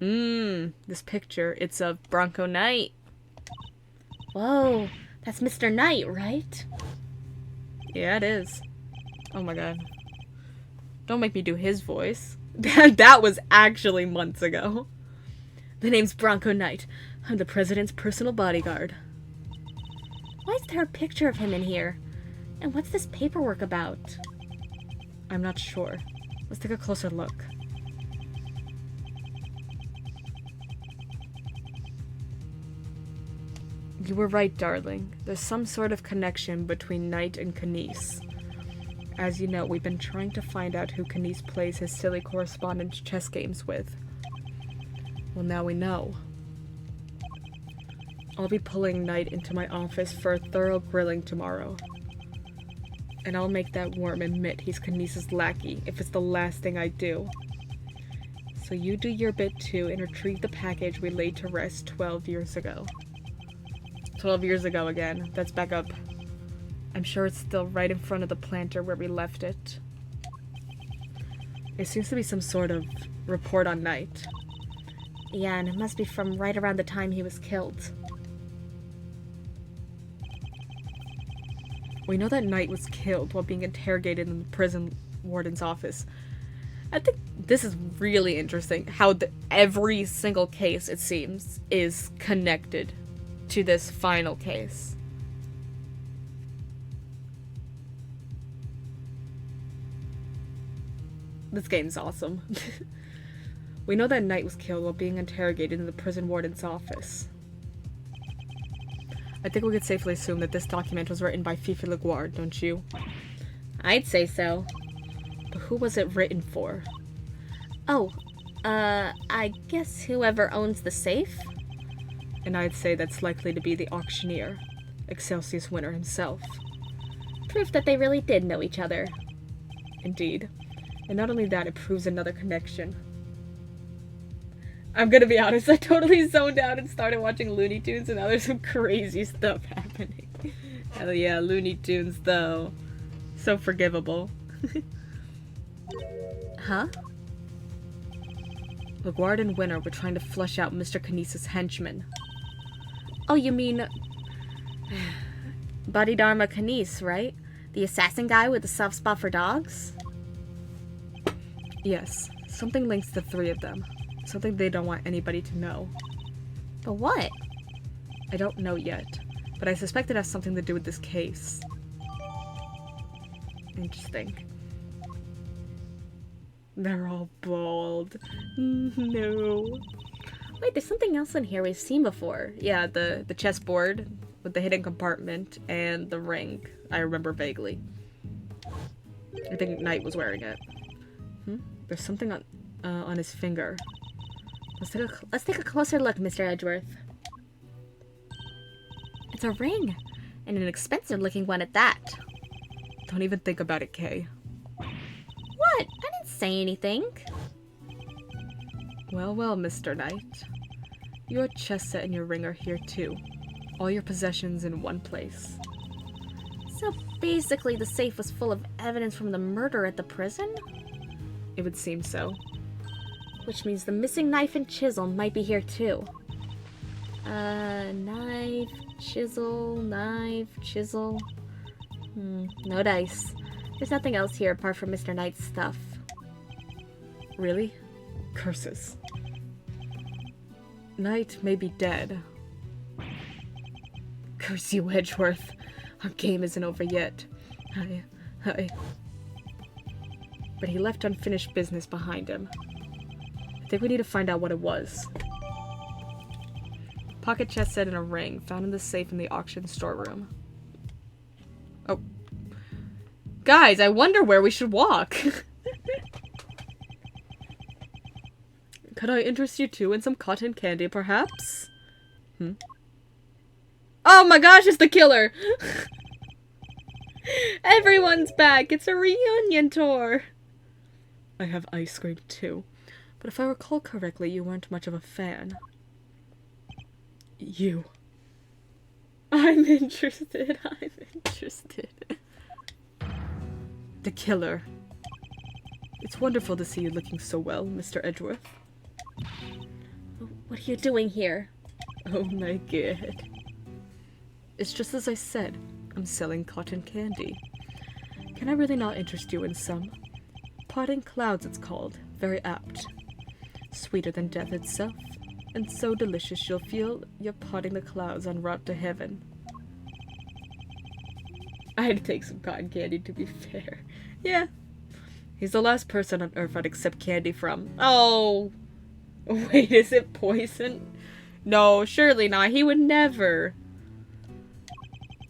This picture, it's of Bronco Knight. Whoa, that's Mr. Knight, right? Yeah, it is. Oh my god. Don't make me do his voice. That was actually months ago. The name's Bronco Knight. I'm the president's personal bodyguard. Why is there a picture of him in here? And what's this paperwork about? I'm not sure. Let's take a closer look. You were right, darling. There's some sort of connection between Knight and Kanice. As you know, we've been trying to find out who Kanice plays his silly correspondence chess games with. Well, now we know. I'll be pulling Knight into my office for a thorough grilling tomorrow. And I'll make that worm admit he's Kanice's lackey if it's the last thing I do. So you do your bit too and retrieve the package we laid to rest 12 years ago. 12 years ago again. That's back up. I'm sure it's still right in front of the planter where we left it. It seems to be some sort of report on Knight. Yeah, and it must be from right around the time he was killed. We know that Knight was killed while being interrogated in the prison warden's office. I think this is really interesting, how every single case, it seems, is connected to this final case. This game's awesome. We know that Knight was killed while being interrogated in the prison warden's office. I think we could safely assume that this document was written by Fifi LaGuard, don't you? I'd say so. But who was it written for? Oh, I guess whoever owns the safe? And I'd say that's likely to be the auctioneer, Excelsius Winter himself. Proof that they really did know each other. Indeed. And not only that, it proves another connection. I'm gonna be honest, I totally zoned out and started watching Looney Tunes, and now there's some crazy stuff happening. Hell yeah, Looney Tunes though. So forgivable. Huh? Laguard and Winter were trying to flush out Mr. Kinesis' henchmen. Oh, you mean... Bodhidharma Kines, right? The assassin guy with the soft spot for dogs? Yes, something links the three of them. Something they don't want anybody to know. But what? I don't know yet, but I suspect it has something to do with this case. Interesting. They're all bald. No. Wait, there's something else in here we've seen before. Yeah, the chessboard with the hidden compartment and the ring. I remember vaguely. I think Knight was wearing it. There's something on his finger. Let's take a closer look, Mr. Edgeworth. It's a ring, and an expensive-looking one at that. Don't even think about it, Kay. What? I didn't say anything. Well, well, Mr. Knight. Your chess set and your ring are here too. All your possessions in one place. So basically the safe was full of evidence from the murder at the prison? It would seem so. Which means the missing knife and chisel might be here too. Knife, chisel, no dice. There's nothing else here apart from Mr. Knight's stuff. Really? Curses. Knight may be dead. Curse you, Edgeworth. Our game isn't over yet. But he left unfinished business behind him. I think we need to find out what it was. Pocket chest set and a ring found in the safe in the auction storeroom. Oh. Guys, I wonder where we should walk. Could I interest you too in some cotton candy, perhaps? Oh my gosh, it's the killer! Everyone's back! It's a reunion tour! I have ice cream too. But if I recall correctly, you weren't much of a fan. You. I'm interested. The killer. It's wonderful to see you looking so well, Mr. Edgeworth. What are you doing here? Oh my god. It's just as I said. I'm selling cotton candy. Can I really not interest you in some? Potting clouds, it's called. Very apt. Sweeter than death itself. And so delicious you'll feel you're potting the clouds en route to heaven. I'd take some cotton candy, to be fair. Yeah. He's the last person on Earth I'd accept candy from. Oh! Wait, is it poison? No, surely not. He would never.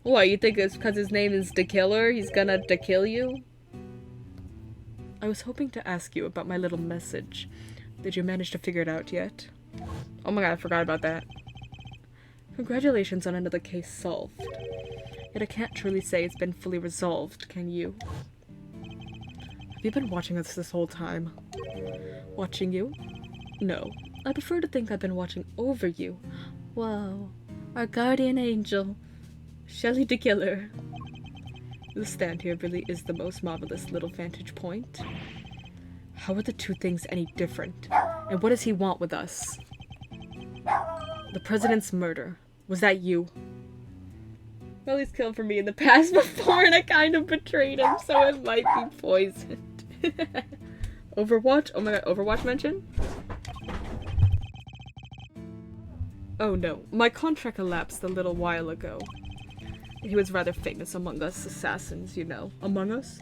What, you think it's because his name is The Killer? He's gonna kill you? I was hoping to ask you about my little message. Did you manage to figure it out yet? Oh my god, I forgot about that. Congratulations on another case solved. Yet I can't truly say it's been fully resolved, can you? Have you been watching us this whole time? Watching you? No. I prefer to think I've been watching over you. Whoa. Our guardian angel. Shelley the Killer. The stand here really is the most marvelous little vantage point. How are the two things any different? And what does he want with us? The president's murder. Was that you? Well, he's killed for me in the past before, and I kind of betrayed him, so it might be poisoned. Overwatch? Oh my god, Overwatch mention? Oh no, my contract elapsed a little while ago. He was rather famous among us assassins, you know. Among us?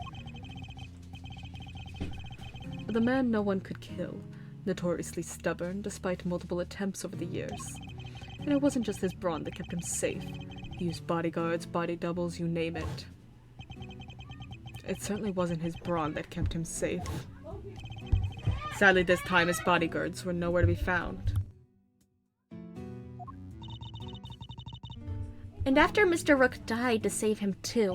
The man no one could kill. Notoriously stubborn, despite multiple attempts over the years. And it wasn't just his brawn that kept him safe. He used bodyguards, body doubles, you name it. It certainly wasn't his brawn that kept him safe. Sadly, this time his bodyguards were nowhere to be found. And after Mr. Rook died to save him too.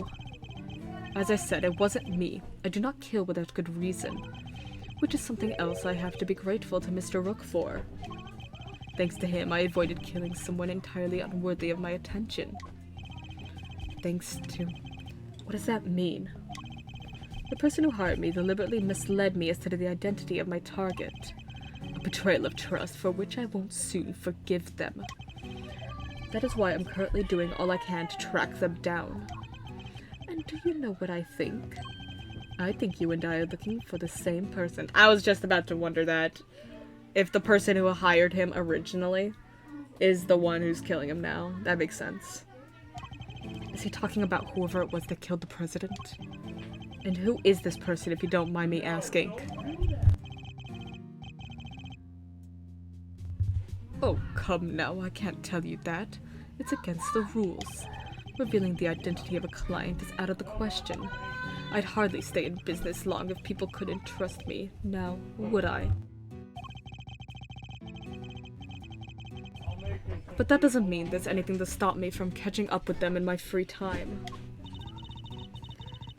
As I said, it wasn't me. I do not kill without good reason. Which is something else I have to be grateful to Mr. Rook for. Thanks to him, I avoided killing someone entirely unworthy of my attention. thanks to... What does that mean? The person who hired me deliberately misled me as to the identity of my target. A betrayal of trust for which I won't soon forgive them. That is why I'm currently doing all I can to track them down. And do you know what I think? I think you and I are looking for the same person. I was just about to wonder that. If the person who hired him originally is the one who's killing him now. That makes sense. Is he talking about whoever it was that killed the president? And who is this person, if you don't mind me asking? Oh, come now, I can't tell you that. It's against the rules. Revealing the identity of a client is out of the question. I'd hardly stay in business long if people couldn't trust me, now would I? But that doesn't mean there's anything to stop me from catching up with them in my free time.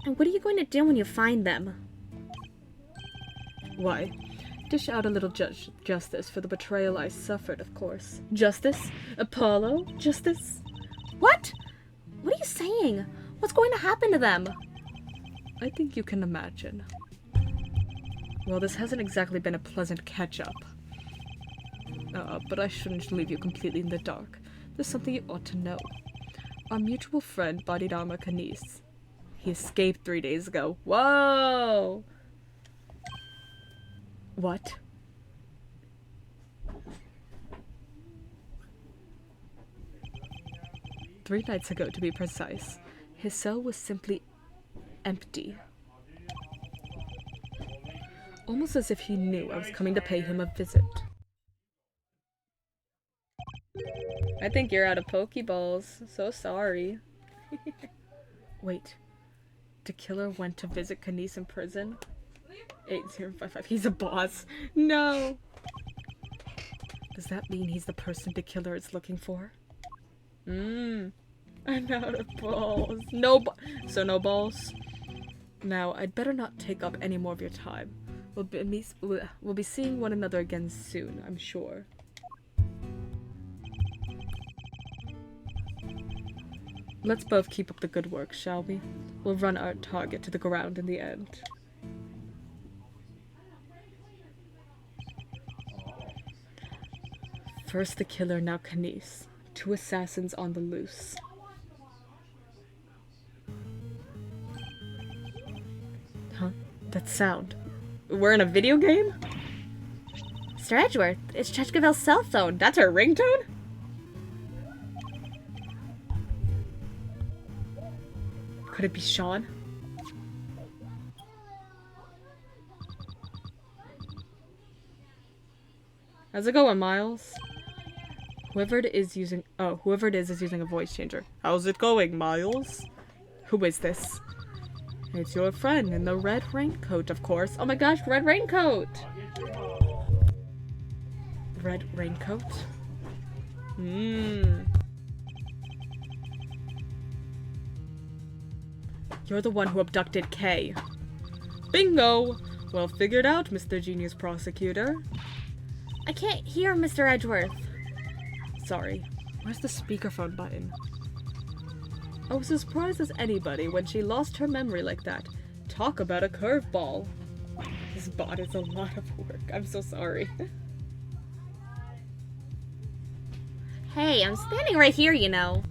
And what are you going to do when you find them? Why, dish out a little justice for the betrayal I suffered, of course. Justice? Apollo? Justice? What? What are you saying? What's going to happen to them? I think you can imagine. Well, this hasn't exactly been a pleasant catch-up. But I shouldn't leave you completely in the dark. There's something you ought to know. Our mutual friend, Bodied Armor Canis. He escaped 3 days ago. Whoa! What? Three nights ago, to be precise. His cell was simply empty. Almost as if he knew I was coming to pay him a visit. I think you're out of Pokeballs. So sorry. Wait. The killer went to visit Canis in prison? 8055. He's a boss. No! Does that mean he's the person the killer is looking for? I'm out of balls. No balls. Now, I'd better not take up any more of your time. We'll be seeing one another again soon, I'm sure. Let's both keep up the good work, shall we? We'll run our target to the ground in the end. First the killer, now Canis. 2 assassins on the loose. Huh? That sound. We're in a video game? Mr. Edgeworth, it's Chechkavel's cell phone. That's her ringtone? Could it be Sean? How's it going, Miles? Whoever it is is using a voice changer. How's it going, Miles? Who is this? It's your friend in the red raincoat, of course. Oh my gosh, red raincoat! Red raincoat? You're the one who abducted Kay. Bingo! Well figured out, Mr. Genius Prosecutor. I can't hear Mr. Edgeworth. Sorry. Where's the speakerphone button? I was as surprised as anybody when she lost her memory like that. Talk about a curveball. This bot is a lot of work. I'm so sorry. Hey, I'm standing right here, you know.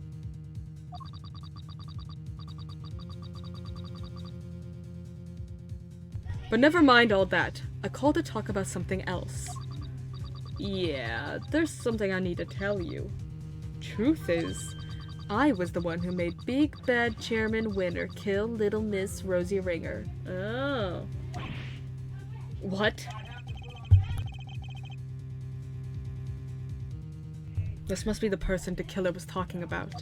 But never mind all that. I called to talk about something else. Yeah, there's something I need to tell you. Truth is, I was the one who made Big Bad Chairman Winner kill Little Miss Rosie Ringer. Oh. What? This must be the person the killer was talking about.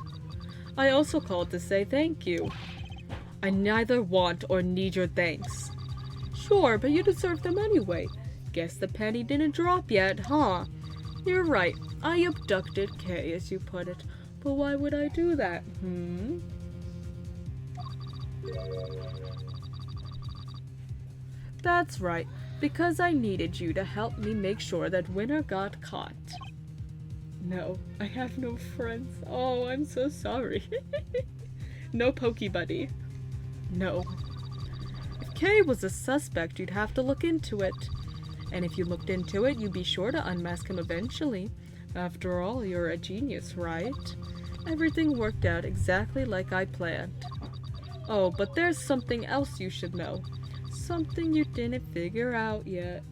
I also called to say thank you. I neither want or need your thanks. Sure, but you deserve them anyway. Guess the penny didn't drop yet, huh? You're right. I abducted Kay, as you put it. But why would I do that, That's right. Because I needed you to help me make sure that Winner got caught. No, I have no friends. Oh, I'm so sorry. No pokey buddy. No. If Kay was a suspect, you'd have to look into it. And if you looked into it, you'd be sure to unmask him eventually. After all, you're a genius, right? Everything worked out exactly like I planned. Oh, but there's something else you should know. Something you didn't figure out yet.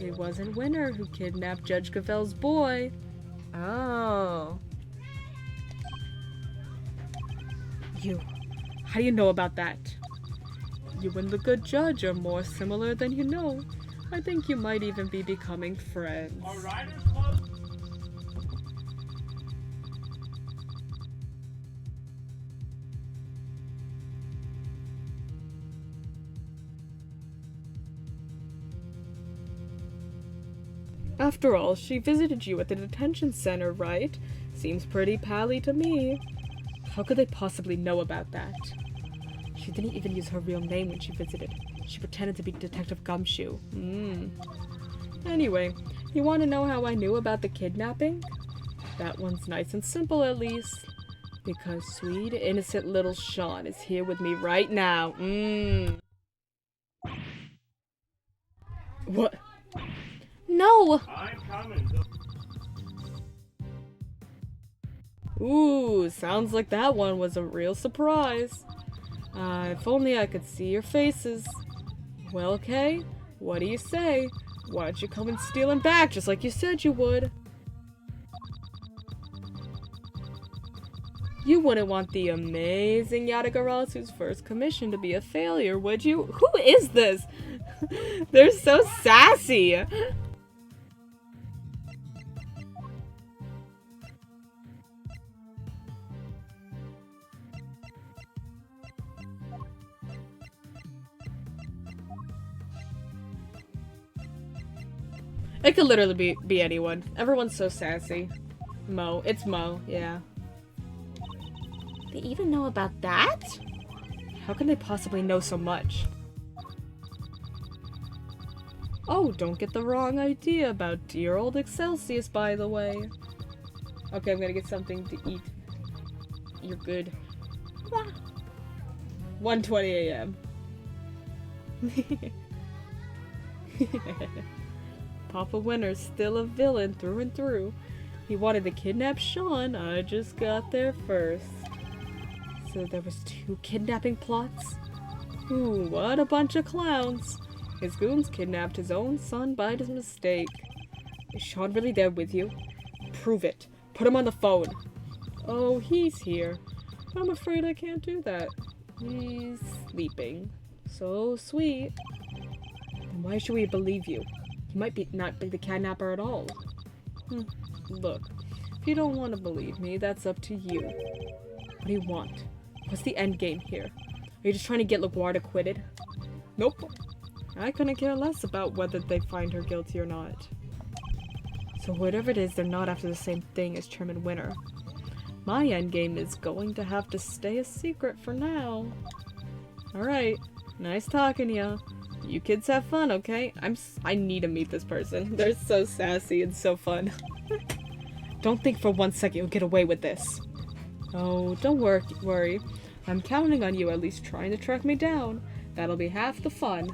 It wasn't Winter who kidnapped Judge Gavel's boy. Oh. You. How do you know about that? You and the good judge are more similar than you know. I think you might even be becoming friends. After all, she visited you at the detention center, right? Seems pretty pally to me. How could they possibly know about that? She didn't even use her real name when she visited. She pretended to be Detective Gumshoe. Anyway, you want to know how I knew about the kidnapping? That one's nice and simple, at least. Because sweet, innocent little Sean is here with me right now. What? No! I'm coming. Ooh, sounds like that one was a real surprise. If only I could see your faces. Well, Kay, what do you say? Why don't you come and steal him back just like you said you would? You wouldn't want the amazing Yatagarazu's first commission to be a failure, would you? Who is this? They're so sassy! It could literally be anyone. Everyone's so sassy. Mo. It's Mo, yeah. They even know about that? How can they possibly know so much? Oh, don't get the wrong idea about dear old Excelsius, by the way. Okay, I'm gonna get something to eat. You're good. 1:20 a.m. Papa Winter's still a villain through and through. He wanted to kidnap Sean. I just got there first. So there was 2 kidnapping plots? Ooh, what a bunch of clowns. His goons kidnapped his own son by his mistake. Is Sean really there with you? Prove it. Put him on the phone. Oh, he's here. I'm afraid I can't do that. He's sleeping. So sweet. Then why should we believe you? He might not be the kidnapper at all. Look, if you don't want to believe me, that's up to you. What do you want? What's the end game here? Are you just trying to get LaGuardia acquitted? Nope. I couldn't care less about whether they find her guilty or not. So whatever it is, they're not after the same thing as Chairman Winter. My endgame is going to have to stay a secret for now. Alright, nice talking to ya. You kids have fun, okay? I need to meet this person. They're so sassy and so fun. Don't think for 1 second you'll get away with this. Oh, don't worry. I'm counting on you at least trying to track me down. That'll be half the fun.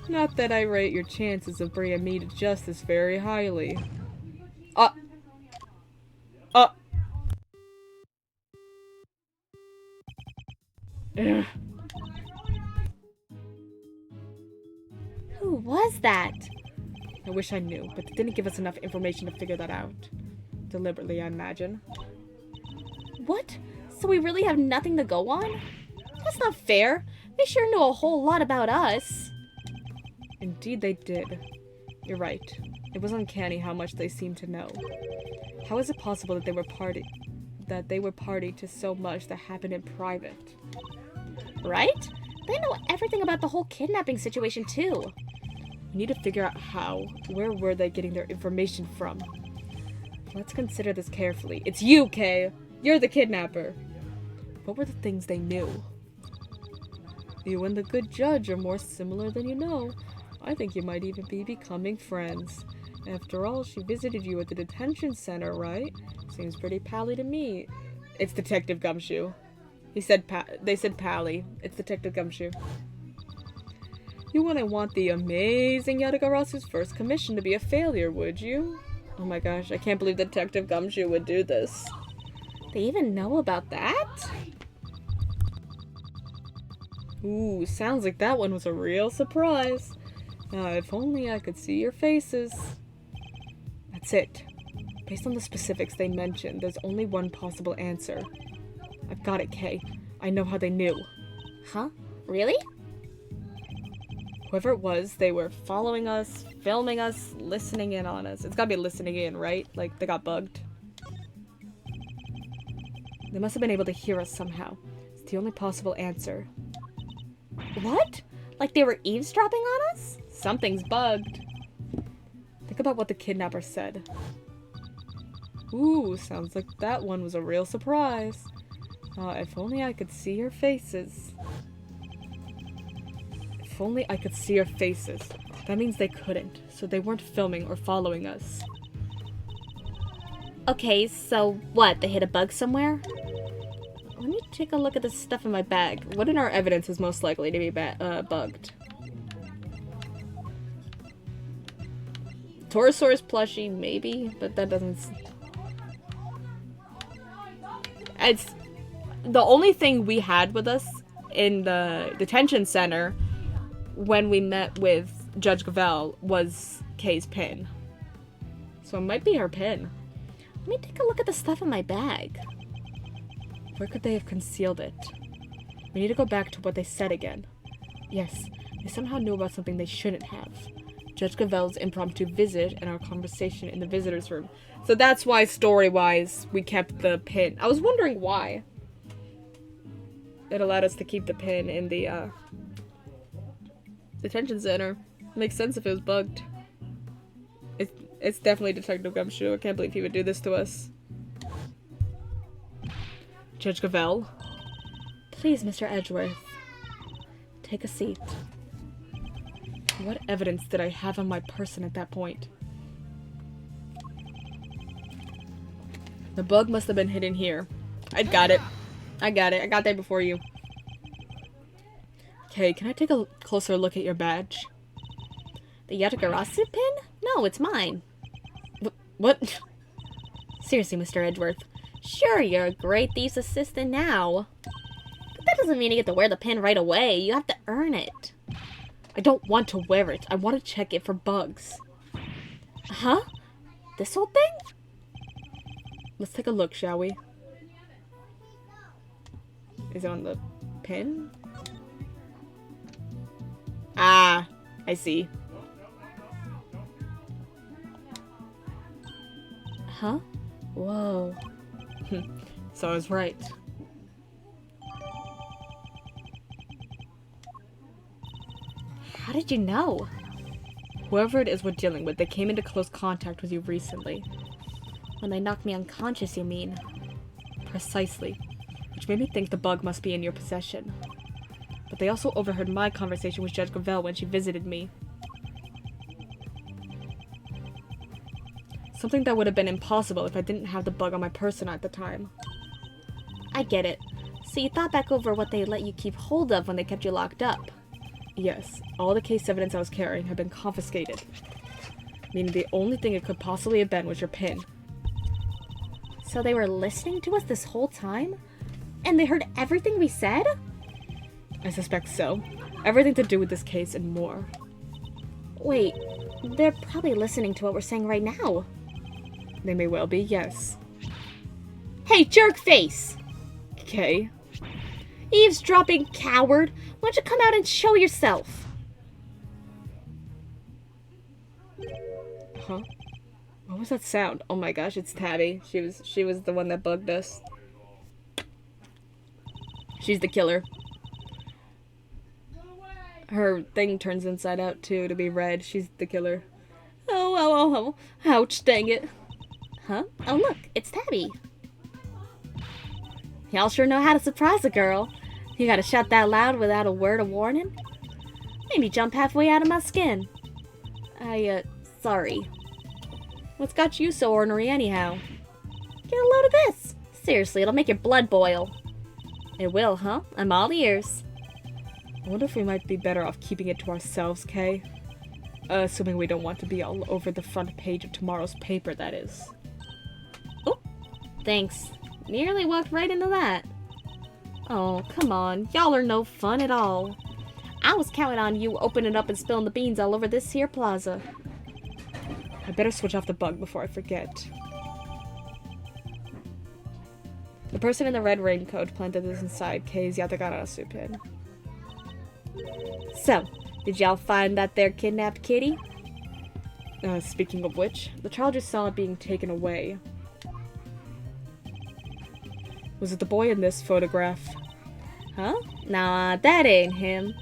Not that I rate your chances of bringing me to justice very highly. Ugh. Who was that? I wish I knew, but they didn't give us enough information to figure that out. Deliberately, I imagine. What? So we really have nothing to go on? That's not fair. They sure know a whole lot about us. Indeed they did. You're right. It was uncanny how much they seemed to know. How is it possible that they were party to so much that happened in private? Right? They know everything about the whole kidnapping situation too. We need to figure out how. Where were they getting their information from? Let's consider this carefully. It's you, Kay! You're the kidnapper! What were the things they knew? You and the good judge are more similar than you know. I think you might even be becoming friends. After all, she visited you at the detention center, right? Seems pretty pally to me. It's Detective Gumshoe. They said Pally. It's Detective Gumshoe. You wouldn't want the amazing Yatagarasu's first commission to be a failure, would you? Oh my gosh, I can't believe Detective Gumshoe would do this. They even know about that? Ooh, sounds like that one was a real surprise. If only I could see your faces. That's it. Based on the specifics they mentioned, there's only one possible answer. I've got it, Kay. I know how they knew. Huh? Really? Whoever it was, they were following us, filming us, listening in on us. It's gotta be listening in, right? Like, they got bugged. They must have been able to hear us somehow. It's the only possible answer. What? Like they were eavesdropping on us? Something's bugged. Think about what the kidnapper said. Ooh, sounds like that one was a real surprise. If only I could see your faces. If only I could see your faces. That means they couldn't, so they weren't filming or following us. Okay, so what? They hit a bug somewhere? Let me take a look at the stuff in my bag. What in our evidence is most likely to be bugged? Torosaurus plushie, maybe, but that doesn't... It's... The only thing we had with us in the detention center when we met with Judge Gavel was Kay's pin. So it might be her pin. Let me take a look at the stuff in my bag. Where could they have concealed it? We need to go back to what they said again. Yes, they somehow knew about something they shouldn't have. Judge Gavel's impromptu visit and our conversation in the visitor's room. So that's why, story-wise, we kept the pin. I was wondering why. It allowed us to keep the pin in the, detention center. Makes sense if it was bugged. It's definitely Detective Gumshoe. I can't believe he would do this to us. Judge Gavel? Please, Mr. Edgeworth. Take a seat. What evidence did I have on my person at that point? The bug must have been hidden here. I got it. I got there before you. Okay, can I take a closer look at your badge? The Yatagarasu pin? No, it's mine. What? Seriously, Mr. Edgeworth. Sure, you're a great thief's assistant now. But that doesn't mean you get to wear the pin right away. You have to earn it. I don't want to wear it. I want to check it for bugs. Huh? This whole thing? Let's take a look, shall we? Is it on the pin? Ah, I see. Huh? Whoa. So I was right. How did you know? Whoever it is we're dealing with, they came into close contact with you recently. When they knocked me unconscious, you mean? Precisely. Which made me think the bug must be in your possession. But they also overheard my conversation with Judge Gavel when she visited me. Something that would have been impossible if I didn't have the bug on my person at the time. I get it. So you thought back over what they let you keep hold of when they kept you locked up. Yes, all the case evidence I was carrying had been confiscated. Meaning the only thing it could possibly have been was your pin. So they were listening to us this whole time? And they heard everything we said? I suspect so. Everything to do with this case and more. Wait, they're probably listening to what we're saying right now. They may well be, yes. Hey, jerkface! Okay. Eavesdropping coward! Why don't you come out and show yourself? Huh? What was that sound? Oh my gosh, it's Tabby. She was the one that bugged us. She's the killer. Her thing turns inside out too to be red. She's the killer. Oh, ouch, dang it. Huh? Oh look, it's Tabby. Y'all sure know how to surprise a girl. You gotta shout that loud without a word of warning? Made me jump halfway out of my skin. Sorry. What's got you so ornery anyhow? Get a load of this. Seriously, it'll make your blood boil. It will, huh? I'm all ears. I wonder if we might be better off keeping it to ourselves, Kay. Assuming we don't want to be all over the front page of tomorrow's paper, that is. Oh, thanks. Nearly walked right into that. Oh, come on. Y'all are no fun at all. I was counting on you opening up and spilling the beans all over this here plaza. I better switch off the bug before I forget. The person in the red raincoat planted this inside Kay's Yatagarasu pin. So, did y'all find that there kidnapped kitty? Speaking of which, the child just saw it being taken away. Was it the boy in this photograph? Huh? Nah, that ain't him.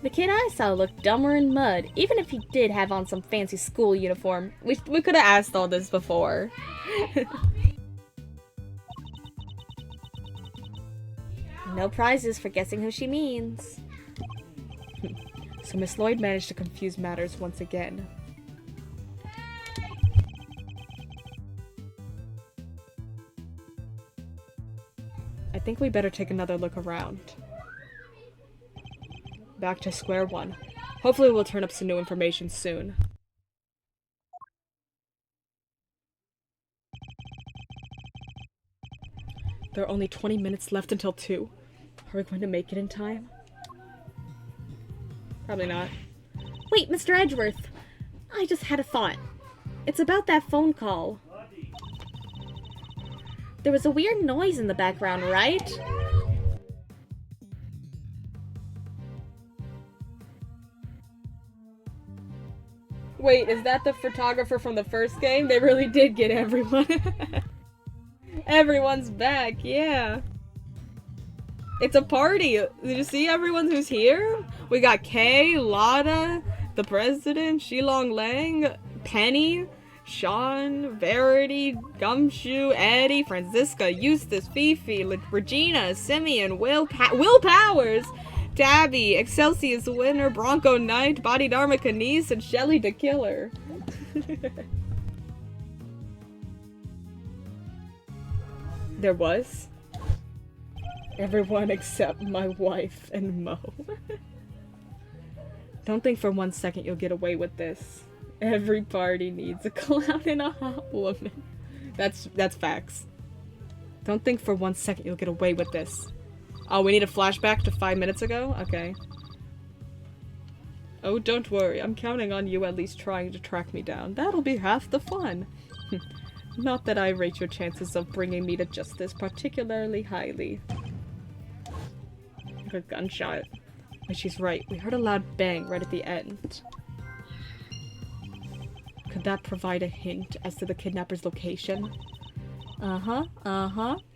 The kid I saw looked dumber in mud, even if he did have on some fancy school uniform. We could have asked all this before. No prizes for guessing who she means. So Miss Lloyd managed to confuse matters once again. I think we better take another look around. Back to square one. Hopefully we'll turn up some new information soon. There are only 20 minutes left until 2. Are we going to make it in time? Probably not. Wait, Mr. Edgeworth. I just had a thought. It's about that phone call. There was a weird noise in the background, right? Wait, is that the photographer from the first game? They really did get everyone. Everyone's back, yeah. It's a party. Did you see everyone who's here? We got Kay, Lada, the president, Shilong Lang, Penny, Sean, Verity, Gumshoe, Eddie, Franziska, Eustace, Fifi, Regina, Simeon, Will Powers, Tabby, Excelsius Winner, Bronco Knight, Bodhidharma Canese, and Shelly the Killer. There was? Everyone except my wife and Mo. Don't think for 1 second you'll get away with this. Every party needs a clown and a hot woman. That's facts. Don't think for 1 second you'll get away with this. Oh, we need a flashback to 5 minutes ago? Okay. Oh, don't worry. I'm counting on you at least trying to track me down. That'll be half the fun. Not that I rate your chances of bringing me to justice particularly highly. A gunshot. But she's right. We heard a loud bang right at the end. Could that provide a hint as to the kidnapper's location? A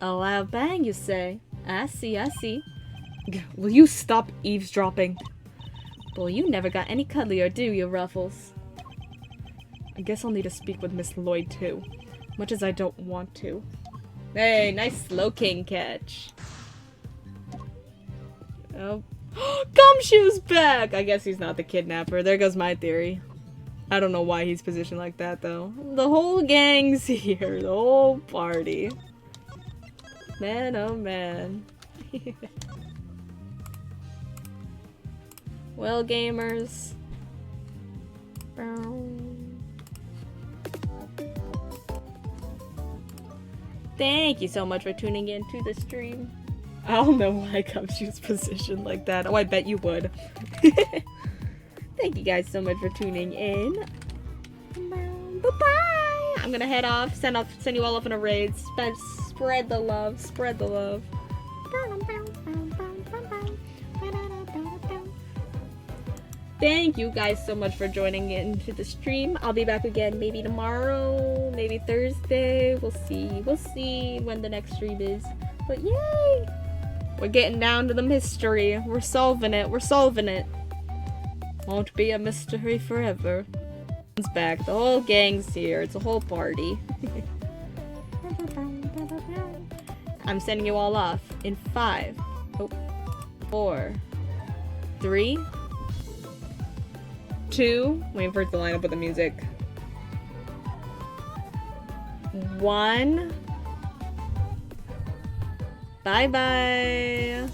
loud bang, you say? I see. Will you stop eavesdropping? Boy, you never got any cuddlier, do you, Ruffles? I guess I'll need to speak with Miss Lloyd, too. Much as I don't want to. Hey, nice slow king catch. Oh. Gumshoe's back! I guess he's not the kidnapper. There goes my theory. I don't know why he's positioned like that, though. The whole gang's here. The whole party. Man, oh man. Well, gamers. Thank you so much for tuning in to the stream. I don't know why Gumshoe's positioned like that. Oh, I bet you would. Thank you guys so much for tuning in. Bye-bye! I'm gonna head off, send you all off in a raid. Spread the love, spread the love. Thank you guys so much for joining into the stream. I'll be back again maybe tomorrow, maybe Thursday. We'll see when the next stream is. But yay! We're getting down to the mystery. We're solving it. Won't be a mystery forever. It's back. The whole gang's here. It's a whole party. I'm sending you all off in 5, 4, 3, 2. Waiting for it to line up with the music. 1. Bye bye.